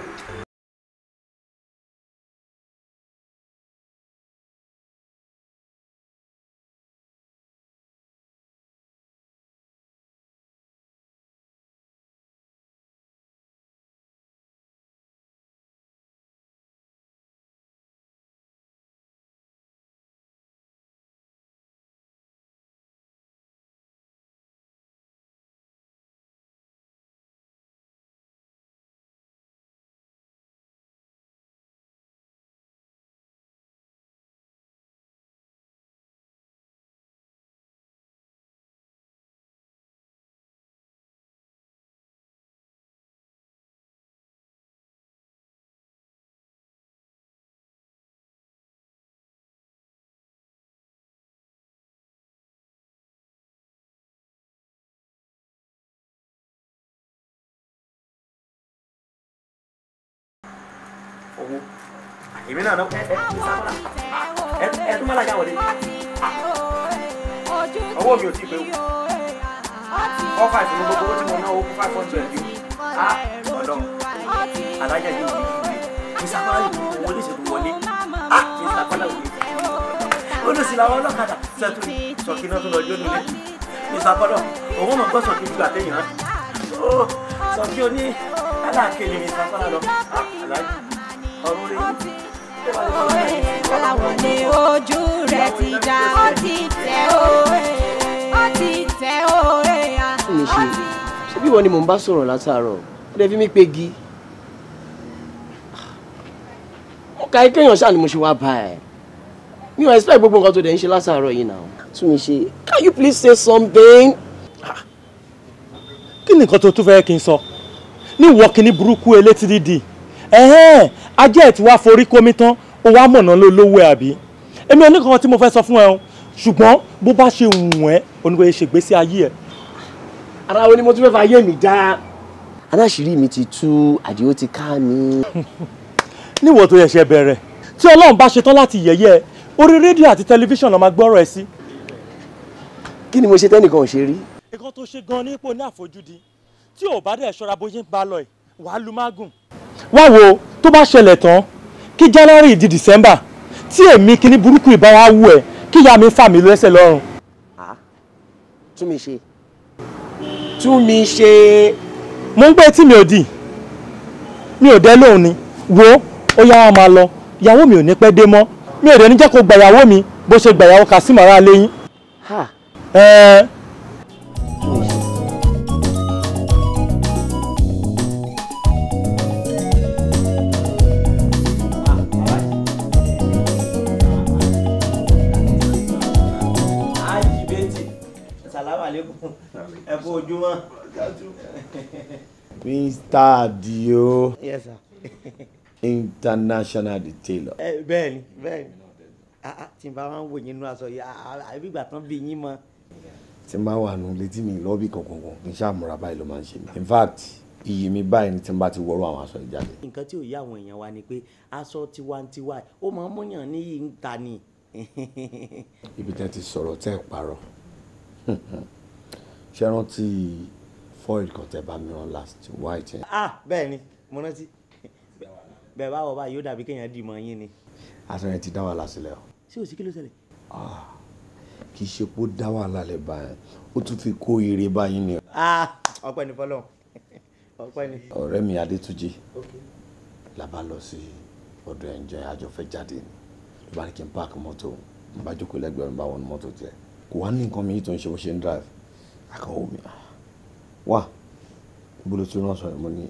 Owó èmi náà ẹ tún má lajà wọlé owó mi ò tí ì pé o 4-5 ní gbogbo owó tí mo ná owó 500 yìí ọ̀dọ́ alájà yìí ní Ìsàkọ́lá yìí owó lè ṣètò wọlé Ìsàkọ́lá yìí ó lè sì làwọn ọlọ́kadà ṣètò sọ̀kì náà tó lọ jó nílé Ìsàkọ́lá òun mọ̀ gbọ́ sọ̀kì gbígbà téèyàn náà sọ̀kì oní aláàkéle ní Ìsàkọ́lá lọ alájà ọ̀rọ̀ rẹ̀ àwọn ni ojú rẹ̀ ti já ó ti tẹ̀ òye ya. ṣé bí wọ́n ni mò ń bá sọ̀rọ̀ látàárọ̀ ó dẹ̀ fi mí pegi ọ̀ka kéèyàn ṣáà ni mo ṣe wá bá ẹ̀ mi ò expect gbogbo nǹkan tó dẹ̀ ń ṣe látàárọ̀ yìí náà tún mi ṣe can you please say something. kí ni nǹkan tó tún fẹ́ kí n sọ ní ìwọ kìíní burúkú elétí dídì ajé ẹ̀ tí wàá forí kómi tán ó wá mọ̀nà lówó ẹ̀ àbí èmi ò ní kankan tí mo fẹ́ sọ fún ẹ o ṣùgbọ́n bó bá ṣe wù ẹ́ oníkóye ṣègbésí ayé ẹ̀. ara wo ni mo tún fẹ́ fa ayé mi já aláṣìírí mi ti tú àdìó ti ká mi. níwọ̀ tó yẹ̀ṣẹ̀ bẹ̀rẹ̀ tí Ọlọ́run bá ṣetán láti yẹ̀yẹ́ orí rédíò àti tẹlifíṣàn ló máa gbọ́rọ̀ ẹ sí. kí ni mo ṣe tẹ́nìkan ò ṣe rí. nǹkan tó ṣe gan-an ní ipò ní àfojúdi tí ò bá dẹ̀ ṣọ́ra bóyá ń bá lọ ẹ̀ wàá lu mágùn. wá wo tó bá ṣẹlẹ̀ tán kí January di December tí èmi kíní burúkú ìbá wa wù ẹ́ kí ìyá mi fà mí lẹ́sẹ̀ lọ́rùn. tún mi ṣe. mo ń gbé tí mi ò dì mi ò dẹ́ lóhùn ni wo ó yá wa máa lọ ìyàwó mi ò ní pẹ́ dé mọ́ mi ò dẹ̀ ní jẹ́ kó gbàyàwó mi bó ṣe gbàyàwó Kasim ara lẹ́yìn. alaikum. Ẹ kú ojúmọ́. Mr. Adio. Yes sir. International detailer. Bẹ́ẹ̀ni tí n bá wá ń wò yín nínú aṣọ yìí àbí ìgbà tán bí yín mọ́. Tí n bá wà nù létí mi lọ́bì kankan kì í ṣàmúra báyìí ló máa ń ṣe mí. In fact iyì mi báyìí ni tí n bá ti wọ̀rọ̀ àwọn aṣọ ìjáde. Nǹkan tí ò yé àwọn èèyàn wa ni pé aṣọ tiwantiwa ó máa ń múyàn ní yìí ń ta ni. Ibi tẹ́ ti sọ̀rọ̀ tẹ́ ẹ̀ parọ́ ṣé rántí foil kan tẹ́ bá mi rán last white. Bẹ́ẹ̀ ni mo rántí bẹ́ẹ̀ bá wọ báyìí yóò dàbí kéèyàn dì mọ́ yín ni. Aṣọ yẹn ti dá wàhálà sílẹ̀ o. Ṣé o sì kí ló ṣẹlẹ̀? Kì í ṣe pé ó dá wàhálà lẹ̀ báyìí ó tún fi kó ire báyìí ni. Ọpẹ́ ni fọlọ́run ọpẹ́ ni. Ọ̀rẹ́ mi Adétúnjí la bá lọ sí ọ̀dọ̀ ẹ̀ǹjẹ́ àjọfẹ́ jáde ni ló bá ní kí n páàkì mọ́tò n bá jókòó lẹ́gbẹ̀ẹ́ mi bá wọnú mọ́tò tiẹ̀ kò wá ní nǹkan mi tó ń ṣe bó ṣe ń drive akọ̀wé mi wá ibùdó tí wọ́n sọ yẹn mo ní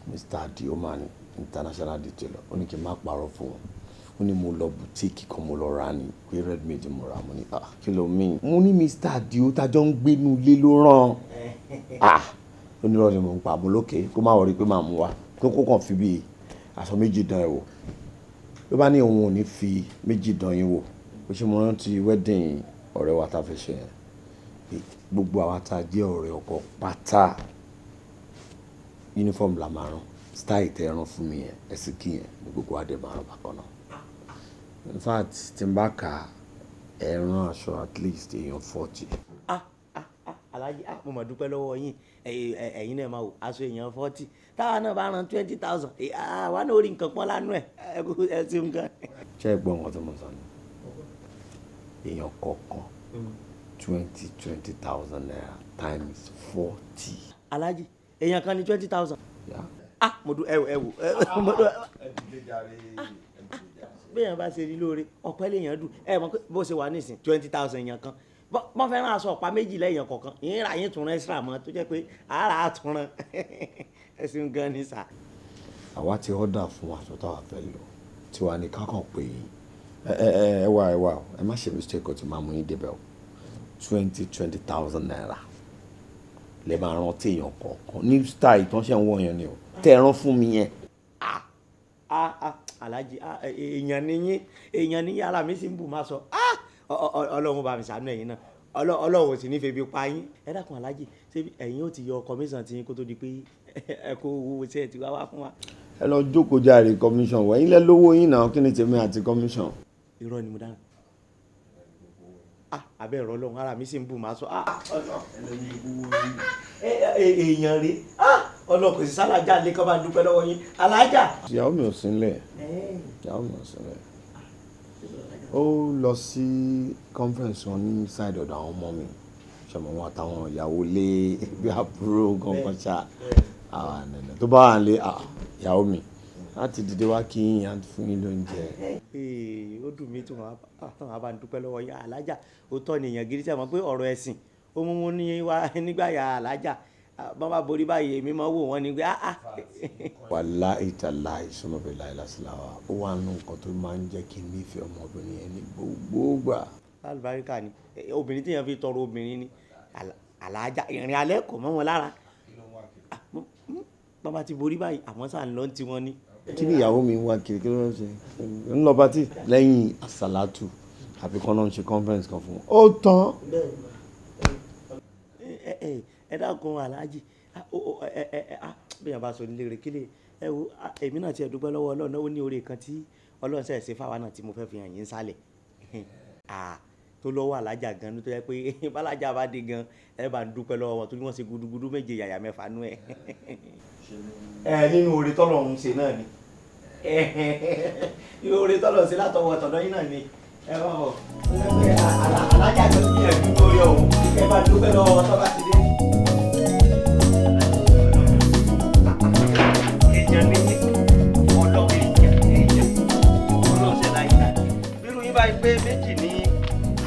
Mr. Adio man international detailer ó ní kí n má parọ́ fún wọn ó ní mo lọ bùtíìkì kan mo lọ ra ni pé Redmade mo ra mo ní kí ló mean mo ní Mr. Adio tájọ́ ń gbénu ilé ló ràn onírọ̀ ni mo ń pa mo lókè kó má wọrí pé màá mú wa kókó kan fi bíi aṣọ méjì dán ẹ wò ló bá ní òun ò ní fi méjì dán yín wò ó ṣe mo rántí wedding ọ̀rẹ́ wa tá a fẹ́ ṣe yẹn gbogbo àwa tá a jẹ́ ọ̀rẹ́ ọkọ pátá uniform la máa rán style tẹ ẹran fún mi yẹn ẹsìn kí yẹn ní gbogbo adé máa rán bákan náà in fact tí n bá kà ẹran aṣọ at least èèyàn 40. Alhaji mo mà dúpẹ́ lọ́wọ́ yín ẹ̀yin náà máa wò aṣọ èèyàn 40 táwa náà bá ran 20,000 àwa náà orí nǹkan pọ́n lánàá ẹ ti ń gan. ṣé ẹ gbọ́ nǹkan tó mọ̀ sọ ni èèyàn kọ̀ọ̀kan 20,000 naira times 40. Alhaji èèyàn kan ní 20,000. mo dún ẹ wò béèyàn bá ṣe rí lóore ọ̀pẹ́ lèèyàn dùn ẹ mọ̀ bó ṣe wà nísìn 20,000 èèyàn kan wọ́n fẹ́ràn aṣọ ọ̀pá méjì lẹ́yìn kọ̀ọ̀kan ìyẹn ra yín tún rán extra mọ́ tó jẹ́ pé ara àtúnrán ẹ̀sìn gan ni sà. àwa ti ọ́dà fún aṣọ táwa fẹ́ lò tí wàá ní kákan pé ẹ wá ẹ má ṣe mistake tí máa mú yín débẹ̀ o 20,000 naira lè máa rán téèyàn kọ̀ọ̀kan ní style tó ń ṣe ń wọ̀ yẹn ni o tẹ́ ẹ rán fún mi yẹn. Alhaji èèyàn níyìn ara mi sì ń bù máa sọ Ọlọ́run bá mi ṣàánú ẹ̀yin náà Ọlọ́run ò sì ní febi pa yín ẹ dákun Alhaji ṣé ẹ̀yin ó ti yọ commission tí yín kó tó di pé ẹ kó owó tí ẹ ti wá fún wa. ẹ lọ jókòó jàre commission wẹ̀ yín lẹ́ lówó yín náà kí ni tèmi àti commission. irọ́ ni mo dáná abẹ́ ẹ̀rọ Ọlọ́run ara mi sì ń bù máa sọ èèyàn rè ọlọ́kùn sí sálájà lè kọ́ bá dúpẹ́ lọ́wọ́ yín alájà. ìyàwó mi ò sílẹ̀ ó lọ sí conference wọn ní side ọ̀dọ̀ àwọn ọmọ mi ṣọmọ wọn àtàwọn ìyàwó lé bí àbúrò gangan ṣá àwọn ànànà tó bá wà lé ìyàwó mi láti dìde wá kí yín fún yín lóúnjẹ. ó dùn mí tí wọn bá ń dúpẹ́ lọ́wọ́ yín alájà ó tọ́ ni èèyàn gidi tí a mọ̀ pé ọ̀rọ̀ ẹ̀sìn ó mú mú ní wá nígbà yà alájà bọ́n bá borí báyìí èmi máa wò wọ́n ni pé wàláhì tàláhì ìsọmọbẹ láìláṣíláwà ó wà nù nǹkan tó máa ń jẹ́ kí n nífẹ̀ẹ́ ọmọbìnrin yẹn ní gbogbo gbà. alùbáríkà ni obìnrin tí yẹn fi tọrọ obìnrin ni alájà ìrìn alẹ́ kò mọ́ wọn lára bọ́n bá ti borí báyìí àwọn sàn lọ́n ti wọn ni. kí ni ìyàwó mi wá kiri kí ló ń ṣe ń lọ pátì lẹ́yìn àsàlátù àfi kan náà ń ṣe conference kan fún wọn ó tán. ẹ dákun Alhaji bí yàn bá sọ nílé rẹ kílè ẹ wo èmi náà ti ẹ dúpẹ́ lọ́wọ́ Ọlọ́run ó ní oore kan tí Ọlọ́run ṣe ṣe fáwa náà tí mo fẹ́ fi hàn yín sálẹ̀ tó lọ́wọ́ alájà gan ní tó yẹ pé bálájà bá dé gan ẹ bá ń dúpẹ́ lọ́wọ́ wọn tó ní wọ́n ṣe gudugudu méje yàyà mẹ́fà nú ẹ. nínú oore tọ́lọ́run ṣe náà ni oore tọ́lọ́run ṣe látọwọ́ tọ̀dọ̀ yín náà ni ẹ bá bọ̀ alájà tó ń gbìyànjú lórí ọ̀hún ẹ bá dúpẹ́ lọ́wọ́ tọ́ bá ti dé. pé méjì ní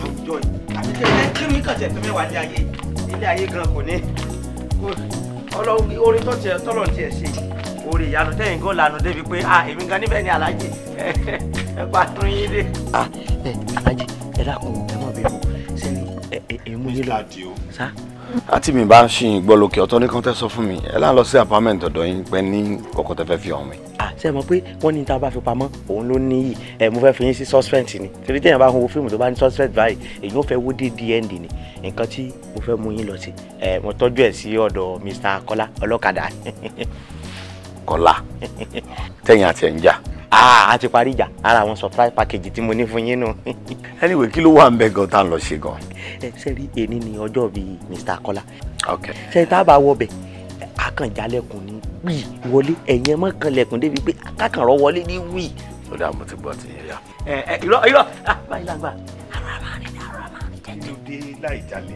àwùjọ yìí àti kí ni kàn tẹ̀ tó mẹ́wàá ní ayé ilé ayé gan kò ní orin tó tiẹ̀ tọ́lọ̀ tiẹ̀ ṣe orin ìyanu tẹ́yìn gan lanu débi pé èmi gan níbẹ̀ ni Alhaji ẹ pa tún yín dé. Alhaji ẹ dákun ẹ má bẹ̀rù sẹ́ni Mr. Adio. Sá. Àti mi bá ń ṣìn gbọ́ lókè ọ̀tọ̀ ní kan tẹ́ sọ fún mi ẹ láń lọ sí apartment ọ̀dọ̀ yín pẹ́ ní kọ̀kọ́ tẹ́ fẹ́ fi hàn mi. Ṣé mọ̀ pé wọ́n ní tá a bá fi pamọ́ òun ló ní yìí mo fẹ́ fi yín sí suspense ni torí téèyàn bá wo fíìmù tó bá ní suspense báyìí èyí ó fẹ́ wó dé the end ni nǹkan tí mo fẹ́ mú yín lọ sí mo tọ́jú ẹ̀ sí ọ̀dọ̀ Mr. Kọ́lá ọlọ́kadà. Kọ́lá tẹ̀yìn àti ẹ̀ ń jà. A ti parí ìjà ara àwọn surprise package tí mo ní fún yín nù. Anyway kí ló wà ń bẹ gan tá à ń lọ ṣe gan. Ṣé rí èní ni ọjọ́ bíi Mr. Kọ́lá. Okay. Ṣé tá a bá wọ bẹ̀ akànjálẹ̀kùn ní wí wọlé ẹ̀yìn ẹ̀mọ́ kan lẹ̀kùn débi pé akákànrọ̀ wọlé ní wí. Ó dà mo ti gbọ́ ti yẹn yá. Irọ́ báyìí lágbà. Kí ló dé láì jalè?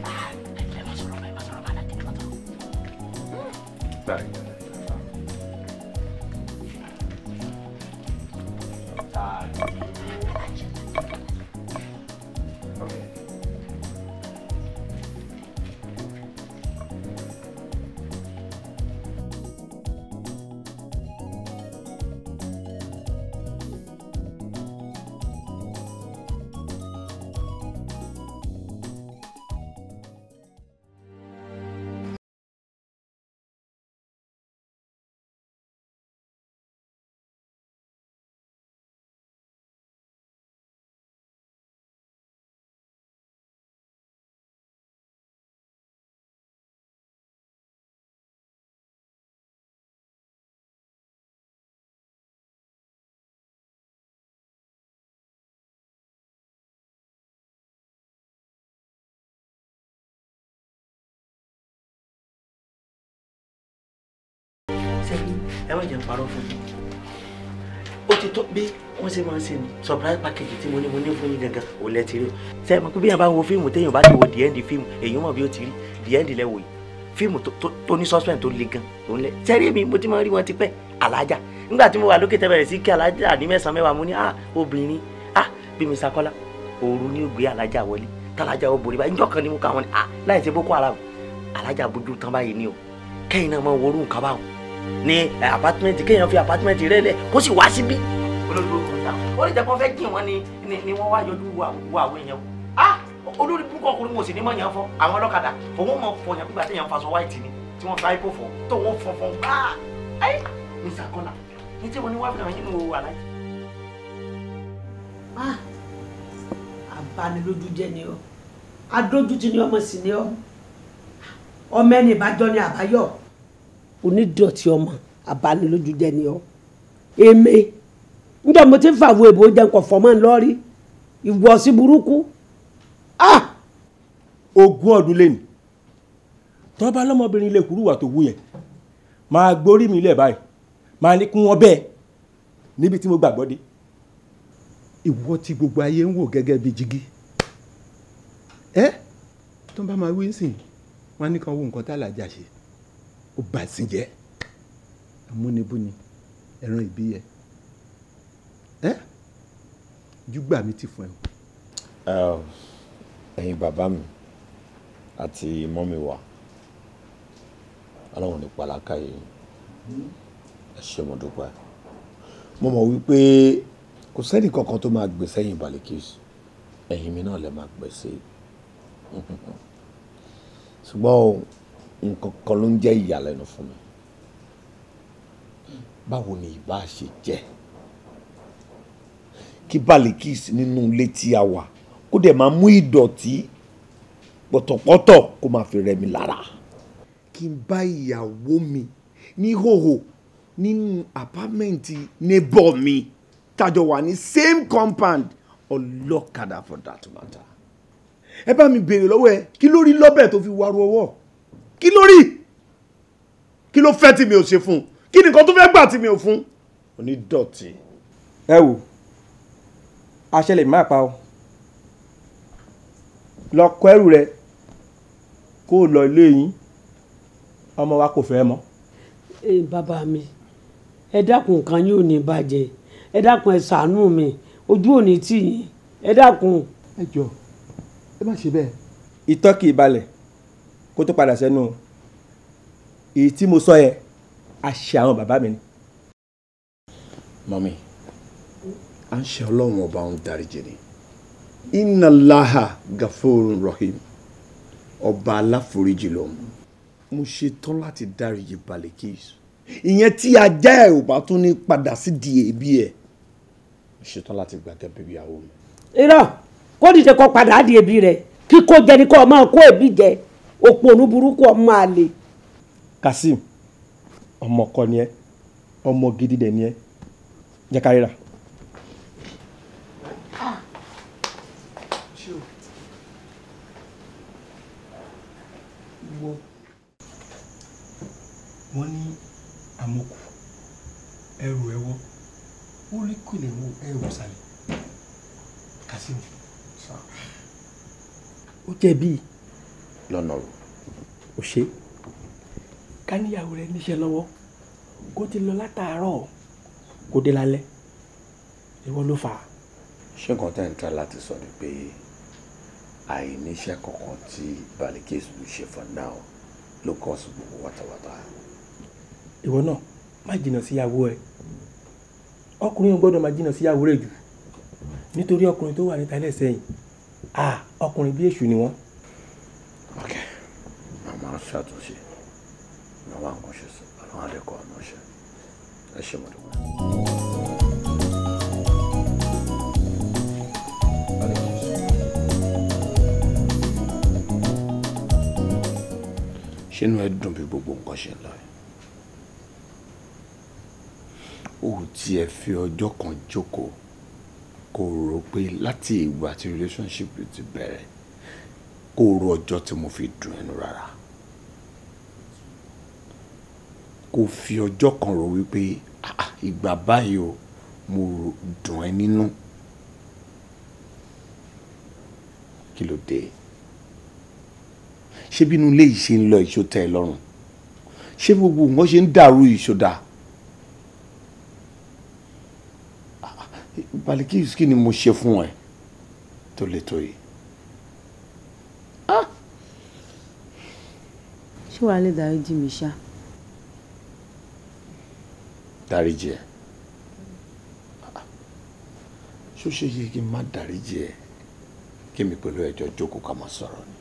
Ẹ má jẹ́ parọ́ fún mi. Ó ti tó bí wọ́n ṣe máa ń ṣe ni surprise package tí mo ní fún yín gangan ò lẹ ti rí o. Ṣé ẹ mọ̀ pé bí yàn bá ń wo fíìmù téèyàn bá ti wo the end fíìmù èyí mọ̀ bí ó ti rí the end lẹ́wọ̀ yìí fíìmù tó ní suspense tó le gan òun lẹ. Sẹ́rí mi mo ti máa ń rí wọn ti pẹ́ alájà nígbà tí mo wà lókè tẹ́bẹ̀rẹ̀ sí kí alájà ní 9 mẹ́wàá mo ní obìnrin bí Mr. Kọ́lá òru ni ó gbé alájà wọlé tálájà ó borí báyìí njọ́ kan ni mo kà wọ́n ní láì ṣe Boko Haram alájà bójú tán báyìí ni o kẹ́yìn náà máa worú nǹkan báwọn ní apartment kéèyàn fi apartment rẹ̀ lẹ̀ kó sì wá síbí ó lè jẹ́ kó fẹ́ jìn wọ́n ni wọ́n wá yọjú wo àwọn èèyàn olórí púpọ̀ ọkùnrin mo sì ní mọ̀ yàn fọ́ àwọn ọlọ́kadà òun mọ̀ fọ yàn pípa téèyàn faṣọ white ni tí wọ́n fa ipo fọ tó wọ́n fọ̀fọ̀ gbáà Mr. Kọ́lá ní tí wọ́n ní wá fi hàn yín nínú aláì. Abanilójú jẹ́ ni ọ́ adójútì ni ọmọ sì ni ọ́ ọmọ ẹni ìbájọ́ ni àbáyọ̀ onídọ̀tí ọmọ abanilójú jẹ́ ni ọ́ èmi nígbà mo ti ń fàwọ èbó jẹ́ nǹkan fọmọ́ ń lọ́rí ìwọ sí burúkú. Ogún ọdún lẹ́nu tọ́ bá lọ́mọbìnrin ilé kúrú wà tó wú yẹn máa gbórí mi lẹ̀ báyìí máa ní kún wọn bẹ́ẹ̀ níbi tí mo gbàgbọ́ dé. Ìwọ tí gbogbo ayé ń wò gẹ́gẹ́ bí jígí tó ń bá máa wí sìn wọn ní kan wo nǹkan tá àlàjà ṣe ó bà sí jẹ́ amúnibúni ẹran ìbí yẹ júgbà mi ti fún ẹ. Ẹ̀yin bàbá mi àti mọ́mí wa Ọlọ́run ní pàlákà yìí ẹ ṣé mo dúpẹ́ mo mọ̀ wípé kò sẹ́ni kankan tó máa gbé sẹ́yìn Balikis ẹ̀yìn mi náà lè máa gbé sí ṣùgbọ́n nǹkan kan ló ń jẹ́ ìyàlẹ́nu fún mi báwo ni ìbá ṣe jẹ́ kí Balikis nínú ilé tí a wà kó dẹ̀ máa mú ìdọ̀tí pọ̀tọ̀pọ̀tọ̀ kó máa fi rẹ̀ mi lára kí n bá ìyàwó mi ní hòhò nínú àpámẹ́ǹtì neighbor mi tájọ wà ní same compound ọlọ́kadà for that matter. Ẹ bá mi béèrè lọ́wọ́ ẹ kí ló rí lọ́bẹ̀ tó fi wárú ọwọ́ kí ló rí kí ló fẹ́ tí mi ò ṣe fún kí nìkan tó fẹ́ gbà tí mi ò fún onídọ̀tí. Ẹ wò àṣẹlẹ̀ má pa ọ lọ kọ ẹrù rẹ kó o lọ ilé yín ọmọ wa kò fẹ́ mọ́. Bàbá mi ẹ dákun nǹkan yóò ní bàjẹ́ ẹ dákun ẹ ṣàánú mi ojú ò ní tì yín ẹ dákun. Ẹ jọ̀ọ́ ẹ má ṣe bẹ́ẹ̀. Ìtọ́ kì í balẹ̀ kó tó padà sẹ́nu èyí tí mo sọ yẹ àṣẹ àwọn bàbá mi ni. Mọ́mí à ń ṣe Ọlọ́run ọba ń dáríjì ni Inna Allaha Gafurun Rahim ọba aláforíjì lòun. Mo ṣetán láti dáríjì Balikis. Ìyẹn tí ajá ẹ̀ ò bá tún ní padà sí di èébì ẹ̀. Mo ṣetán láti gbà gẹ́gẹ́ bí ìyàwó mi. irọ́ kó dìde kó padà á di èébì rẹ̀ kíkó jẹ ni kó máa kó èébì jẹ òpònú burúkú ọmọ àlè. Kasim ọmọ kọ́ ni ẹ́ ọmọ gidi dẹ̀ ni ẹ́ jẹ́ ká ríra. wọ́n ní àmọ́kù ẹrù ẹwọ́ ó rí kìlẹ̀ mú ẹrù sálẹ̀. Kasim ó jẹ̀bi lọ́nà o. ò ṣe ká níyàwó rẹ níṣẹ́ lọ́wọ́ kó ti lọ látàárọ̀ kó dé lálẹ́ ìwọ ló fà á. Ṣé nǹkan tẹ́ ń try láti sọ ni pé àìníṣẹ́ kankan tí Balikis ló ṣe for now ló kọ́ sí gbogbo wátawátá. ìwọ náà má jìnnà síyàwó ẹ ọkùnrin ò gbọ́dọ̀ má jìnnà síyàwó rẹ jù nítorí ọkùnrin tó wà níta lẹ́sẹ̀yìn ọkùnrin bí èṣù ni wọ́n. ok màmá ṣàtúnṣe màmá nǹkan ṣe sí àwọn àdẹ́kọ̀ọ́ àná ṣe ẹ ṣe mọ̀ dùn. ṣé inú ẹ dùn bí gbogbo nǹkan ṣe ń lọ yìí? ó tiẹ̀ fi ọjọ́ kan jókòó kó rò pé láti ìgbà tí relationship ti bẹ̀rẹ̀ kó rò ọjọ́ tí mo fi dùn ẹnu rárá kó fi ọjọ́ kan rò wípé ìgbà báyìí o mo dùn ẹ́ nínú. Kí ló dé? Ṣé bínú ilé yìí ṣe ń lọ ìṣó tẹ́ ẹ lọ́rùn? Ṣé gbogbo wọn ṣe ń dàrú ìṣódà? Balikis kí ni mo ṣe fún ẹ tó lè tó yìí? ṣé wàá lè dáríjì mi ṣá? Dáríjì ẹ? Ṣó ṣe yẹ kí n má dáríjì ẹ kí mi pẹ̀lú ẹjọ́ jókòó ká máa sọ̀rọ̀ ni?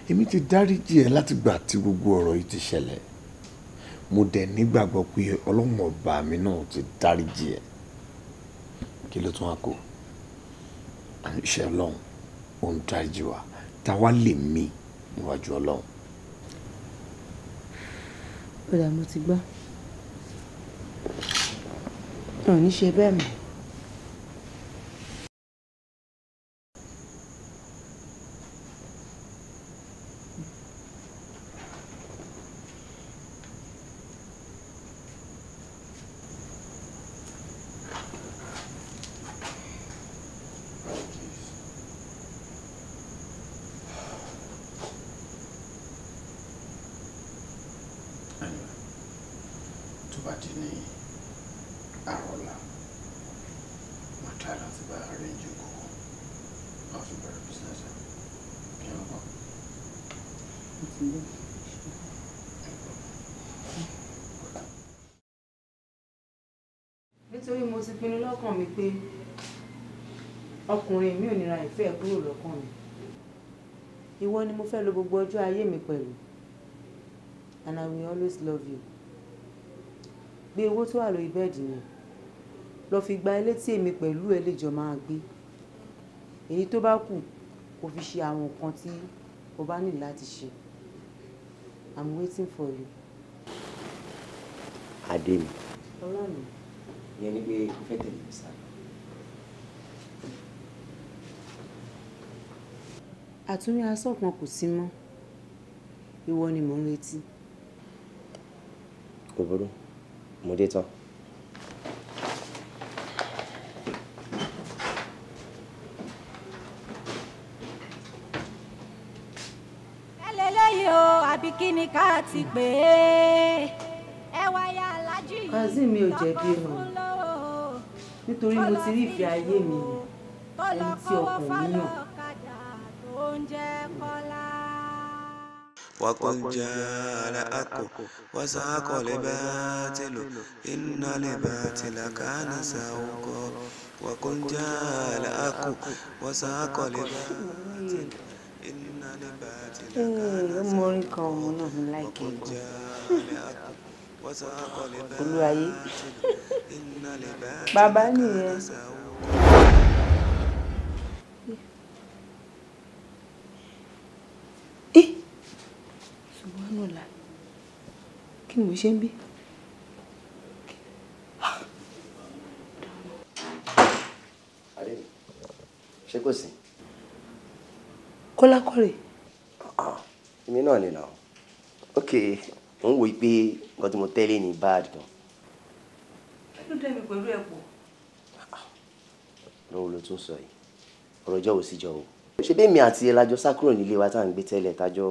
Èmi ti dáríjì ẹ láti gbà tí gbogbo ọ̀rọ̀ yìí ti ṣẹlẹ̀. Mo dẹ̀ nígbàgbọ́ pé Ọlọ́run ọba mi náà ti dáríjì ẹ. Kí ló tún wá kó? Iṣẹ́ Ọlọ́run ó ń dáríjì wa táwa lè mí níwájú Ọlọ́run. Bọ́dà mo ti gbọ́. Ò ní ṣe bẹ́ẹ̀ mọ́. Nítorí mo ti pinnu lọ́kàn mi pé ọkùnrin mi ò ní ra ìfẹ́ kúrò lọ́kàn mi. Ìwọ ni mo fẹ́ lò gbogbo ọjọ́ ayé mi pẹ̀lú. And I will always love you. Gbé owó tó wà lórí bẹ́ẹ̀dì yẹn lọ fi gba ilé tí èmi pẹ̀lú ẹ lè jọ máa gbé. Èyí tó bá kù kó fi ṣe àwọn nǹkan tí o bá ní láti ṣe. I'm waiting for you. Adé mi. Ọlọ́run. Ìyẹn ni pé o fẹ́ tẹ̀lé mi sáré. Àtúnrí asọ́ kan kò sí mọ́. Ìwọ ni mò ń retí. Kò burú, mo dé tán. ẹlẹ́lẹ́yìí o àbí kí ni ká ti pè é ẹ wáyà alájú yìí. Kazeem mi ò jẹ̀bi o nítorí mo ti rí ìfẹ́ ayé mi ẹni tí ọkàn mi yàn. وقل جاء الحق وزهق الباطل إن الباطل كان زهوقا وقل جاء الحق وزهق الباطل ọmọ orin kan ọmọ náà ń láìkẹ́ gan olúwayé bàbá nìyẹn. Subhanallah, kí ni mo ṣe ń bí? ṣé kò sí. Kọ́lá kọ́rè. èmi náà nìyẹn ok mo ń wo pé nǹkan tí mo tẹ́lẹ̀ ní bad gan. kí ló dé mi pẹ̀lú ẹ̀ pọ̀? lọ́wọ́ ló tún sọ yìí ọ̀rọ̀ jọ́ ò sí jọ o. ṣé bí èmi àti ẹ lájọ sá kúrò nílé wa tá à ń gbé tẹ́lẹ̀ tájọ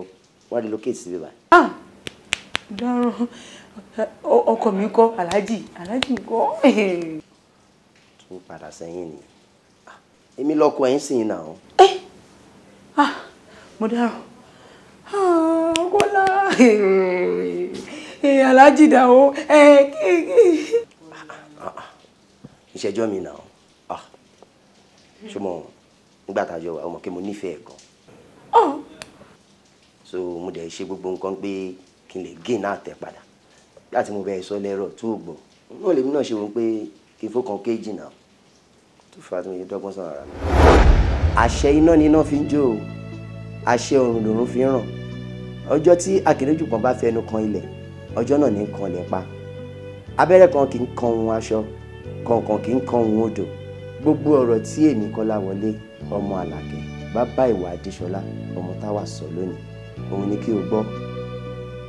wá relocate síbí báyìí. dárò ọkọ mi kọ́ aláàjì kọ́. tún padà sẹ́yìn ni èmi lọ́kọ ẹ̀ ń sìn náà. mo dárò Kọ́lá aláàjì dà o. ìṣẹ́jọ́ mi náà ṣùgbọ́n nígbà tájọ wà ọmọ kí mo nífẹ̀ẹ́ gan. so mo dẹ̀ ṣe gbogbo nǹkan pé kí n lè gé náà tẹ̀ padà láti mo bẹ̀rẹ̀ sọ lẹ́rọ̀ tó gbọ́ náà lèmi náà ṣe wọ́n pé kí n fọ́kàn kéjì náà tó fà á tó yẹ dọ́gbọ́n sọ̀rọ̀ ara mi. àṣẹ iná ni iná fi ń jó o àṣẹ òrùn lòrùn fi ń ràn ọjọ́ tí akérèjù kan bá fẹnu kan ilẹ̀ ọjọ́ náà ní kan lẹ̀ pa abẹ́rẹ́ kan kì í kan ohun aṣọ kọ̀ọ̀kan kì í kan ohun odò gbogbo ọ̀rọ̀ tí èmi Kọ́láwọlé ọmọ Àlàkẹ́ bàbá ìwà Adéṣọlá ọmọ táwa sọ lónìí òun ni kí o gbọ́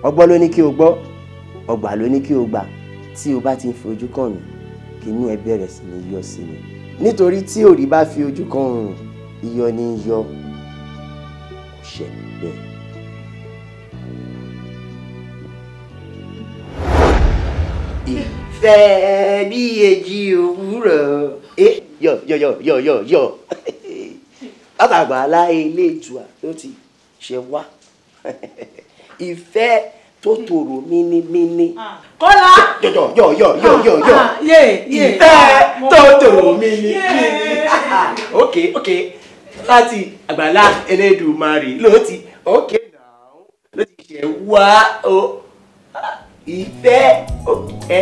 ọgbọ́n ló ní kí o gbọ́ ọgbà ló ní kí o gbà tí o bá ti ń fi ojú kàn mí kí inú ẹ bẹ̀rẹ̀ sí ní yọ sí mi nítorí tí òrì bá fi ojú kan òrùn iyọ̀ ní yọ kò ṣe bẹ́ẹ̀. ìfẹ́ bí èjì òwúrọ̀ yọ látàgbà ilé ìtura ló ti ṣe wá ìfẹ́ tó tòrò mínímíní. Kọ́lá. yọ ìfẹ́ tó tòrò mínímíní. ok láti àgbàlá Elédùmarè ló ti ok now ló ti ṣe wá o ìfẹ́ ẹ.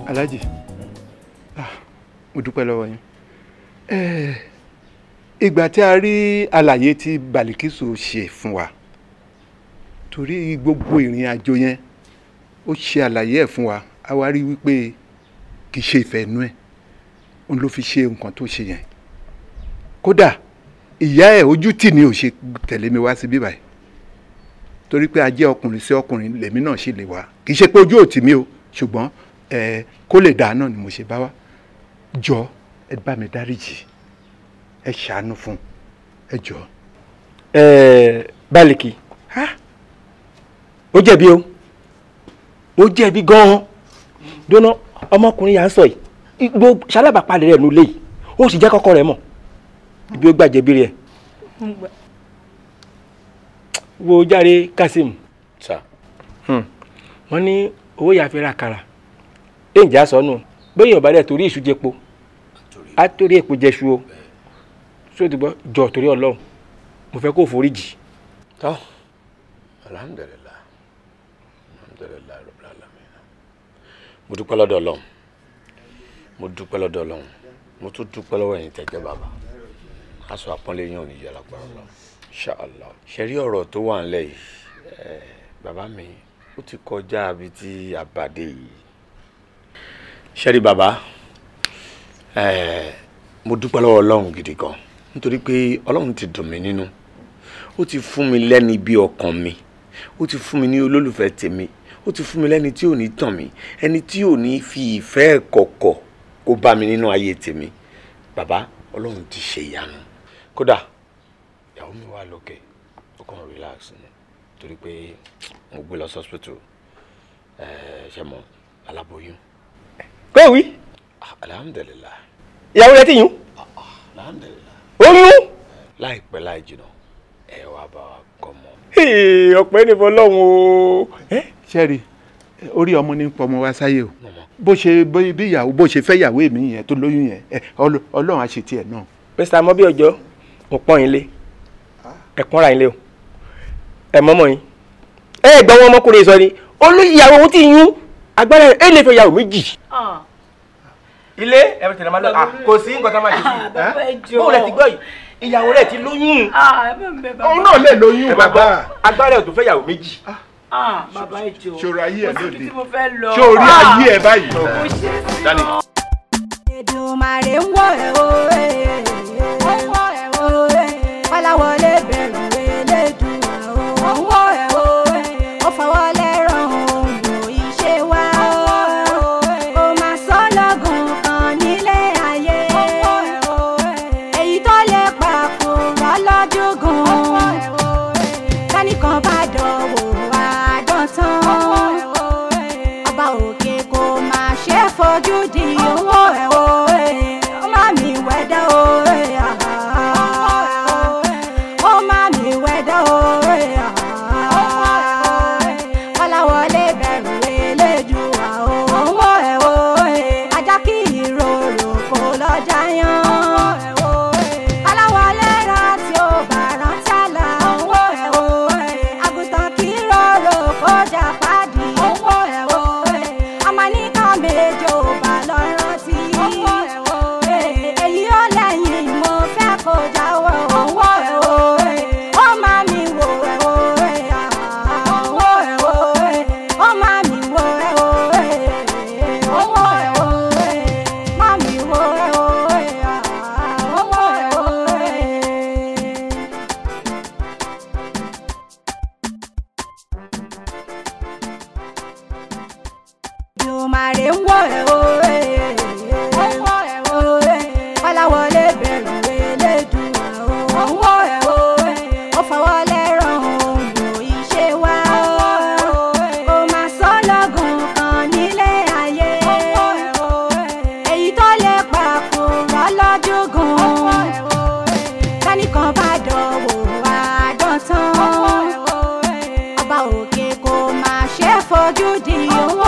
Alhaji mo dúpẹ́ lọ́wọ́ yín ìgbà tí a rí àlàyé tí Balikisu ṣe fún wa torí gbogbo ìrìn àjò yẹn ó ṣe àlàyé ẹ̀ fún wa a wá rí wípé kì í ṣe ìfẹ́ inú ẹ̀ òun ló fi ṣe nǹkan tó ṣe yẹn kódà ìyá ẹ̀ ojú tì ní ò ṣe tẹ̀lé mi wá sí bíbá yìí torí pé a jẹ́ ọkùnrin sí ọkùnrin lèmi náà ṣì lè wá kì í ṣe pé ojú ò tì mí o ṣùgbọ́n kó lè dáa náà ni mo ṣe bá wá jọ ẹ bá mi dáríjì ẹ ṣàánú fún ẹ jọ. Bálíkì ó jẹ̀bi o ó jẹ̀bi gan-an dóná ọmọkùnrin yà ń sọ yìí gbogbo ṣalábàpalẹ̀ rẹ̀ nulẹ̀ yìí ó sì jẹ́ kọ́kọ́ rẹ̀ mọ̀ ibi ó gbàjẹ́bí rẹ̀ wo járe Kasim wọ́n ní owó yà fẹ́ ra kàrà èǹjà sọnù bóyá ọba rẹ̀ torí ìṣú jẹpo á torí èpo jẹṣu o sóò ti gbọ́ jọ torí Ọlọ́run mo fẹ́ kó foríjì. alhamdulilayi rabbil alamin mo dúpẹ́ lọ́dọ̀ Ọlọ́run mo dúpẹ́ lọ́dọ̀ Ọlọ́run mo tún dúpẹ́ lọ́wọ́ ẹ̀yin tẹ́jẹ́ bàbá aṣọ àpọ́nlé yín ò ní yẹ lágbára Ọlọ́run inshallah ṣe rí ọ̀rọ̀ tó wà ńlẹ̀ yìí bàbá mi ó ti kọjá ibi tí àbàdé yìí ṣe rí bàbá mo dúpẹ́ lọ́wọ́ Ọlọ́run gidi gan nítorí pé Ọlọ́run ti dùn mí nínú ó ti fún mi lẹ́ni bí ọkàn mi ó ti fún mi ní olólùfẹ́ tèmi ó ti fún mi lẹ́ni tí ò ní tàn mí ẹni tí ò ní fi ìfẹ́ kọ̀kọ̀ kó bá mi nínú ayé tèmi bàbá Ọlọ́run ti ṣe ìyanu kódà ìyàwó mi wà lókè ó kàn relax ni torí pé mo gbé lọ hospital ṣe mọ aláboyún. pé wí. alhamdulilayi. ìyàwó rẹ ti yún. alhamdulilayi. oyún. láìpẹ́ láì jìnnà ẹ wá bá wa kọ́ mọ́. ọ̀pẹ́ ní fọlọ́run o. ṣẹ́rí orí ọmọ ní pọmọ wá sáyé o bó ṣe bí ìyàwó bó ṣe fẹ́ ìyàwó èmi yẹn tó lóyún yẹn ọlọ́run á ṣe tiẹ̀ náà. Mr. Mọ́bí ọjọ́ mo pọ́n yín lé ẹ pọ́nra yín lé o ẹ mọ́mọ́ yín ẹ gbọ́ wọn ọmọkùnrin sọ ni olùyàwó ohun tí yún agbára ẹ lè fẹ́ ìyàwó méjì. ilé ẹ bẹ tẹ̀lé máa lọ kò sí nǹkan tá a máa ṣe sí bóun rẹ ti gbọ́ yìí ìyàwó rẹ ti lóyún òun náà lè lóyún bàbá agbára ẹ tó fẹ́ ìyàwó méjì. Bàbá ìjọ ṣòro ayé ẹ lóde ṣòro ayé ẹ báyìí. Dani. Èdùmàrè ń wò ẹ́ o Kọ́láwọlé bẹ̀rù Elédùà o ń wò ẹ́ o ó fọwọ́ lẹ́rọ̀ òun ìṣe wá o máa sọ lọ́gùn kan nílé ayé èyí tó lè pàkúrọ̀ lọ́jọ́gùn kánìkan bá dọ̀wọ́ àdọ́tán ọba òkè kò máa ṣe fojú di owó ẹ̀ o ó má mi wẹ́dá o ó má mi wẹ́dá o Kọ́láwọlé bẹ̀rù Elédùà o owó ẹ̀ o ajá kí ìrorò kò lọ́jà yan Kọ́láwọlé rántí ó bá rántí àlà owó ẹ̀ o àgùntàn kí ìrorò kó jà pàdé owó ẹ̀ o ọmọ nìkan méjì ò bá lọ rántí èyí ó lẹ́yìn mo fẹ́ kó jáwọ́ owó ẹ̀ o ó má mi wò ẹ̀ o owó ẹ̀ o ó má mi wò ẹ̀ o owó ẹ̀ o má mi wò ẹ̀ o owó ẹ̀ o. Èdùmàrè ń wò ẹ́ o Kọ́láwọlé bẹ̀rù Elédùà o ń wò ẹ́ o ó fọwọ́ lẹ́rọ̀ òun ìṣe wá o máa sọ lọ́gùn kan nílé ayé èyí tó lè pàkúrọ̀ lọ́jọ́gùn kánìkan bá dọ̀wọ́ àdọ́tán ọba òkè kò máa ṣe fojú di owó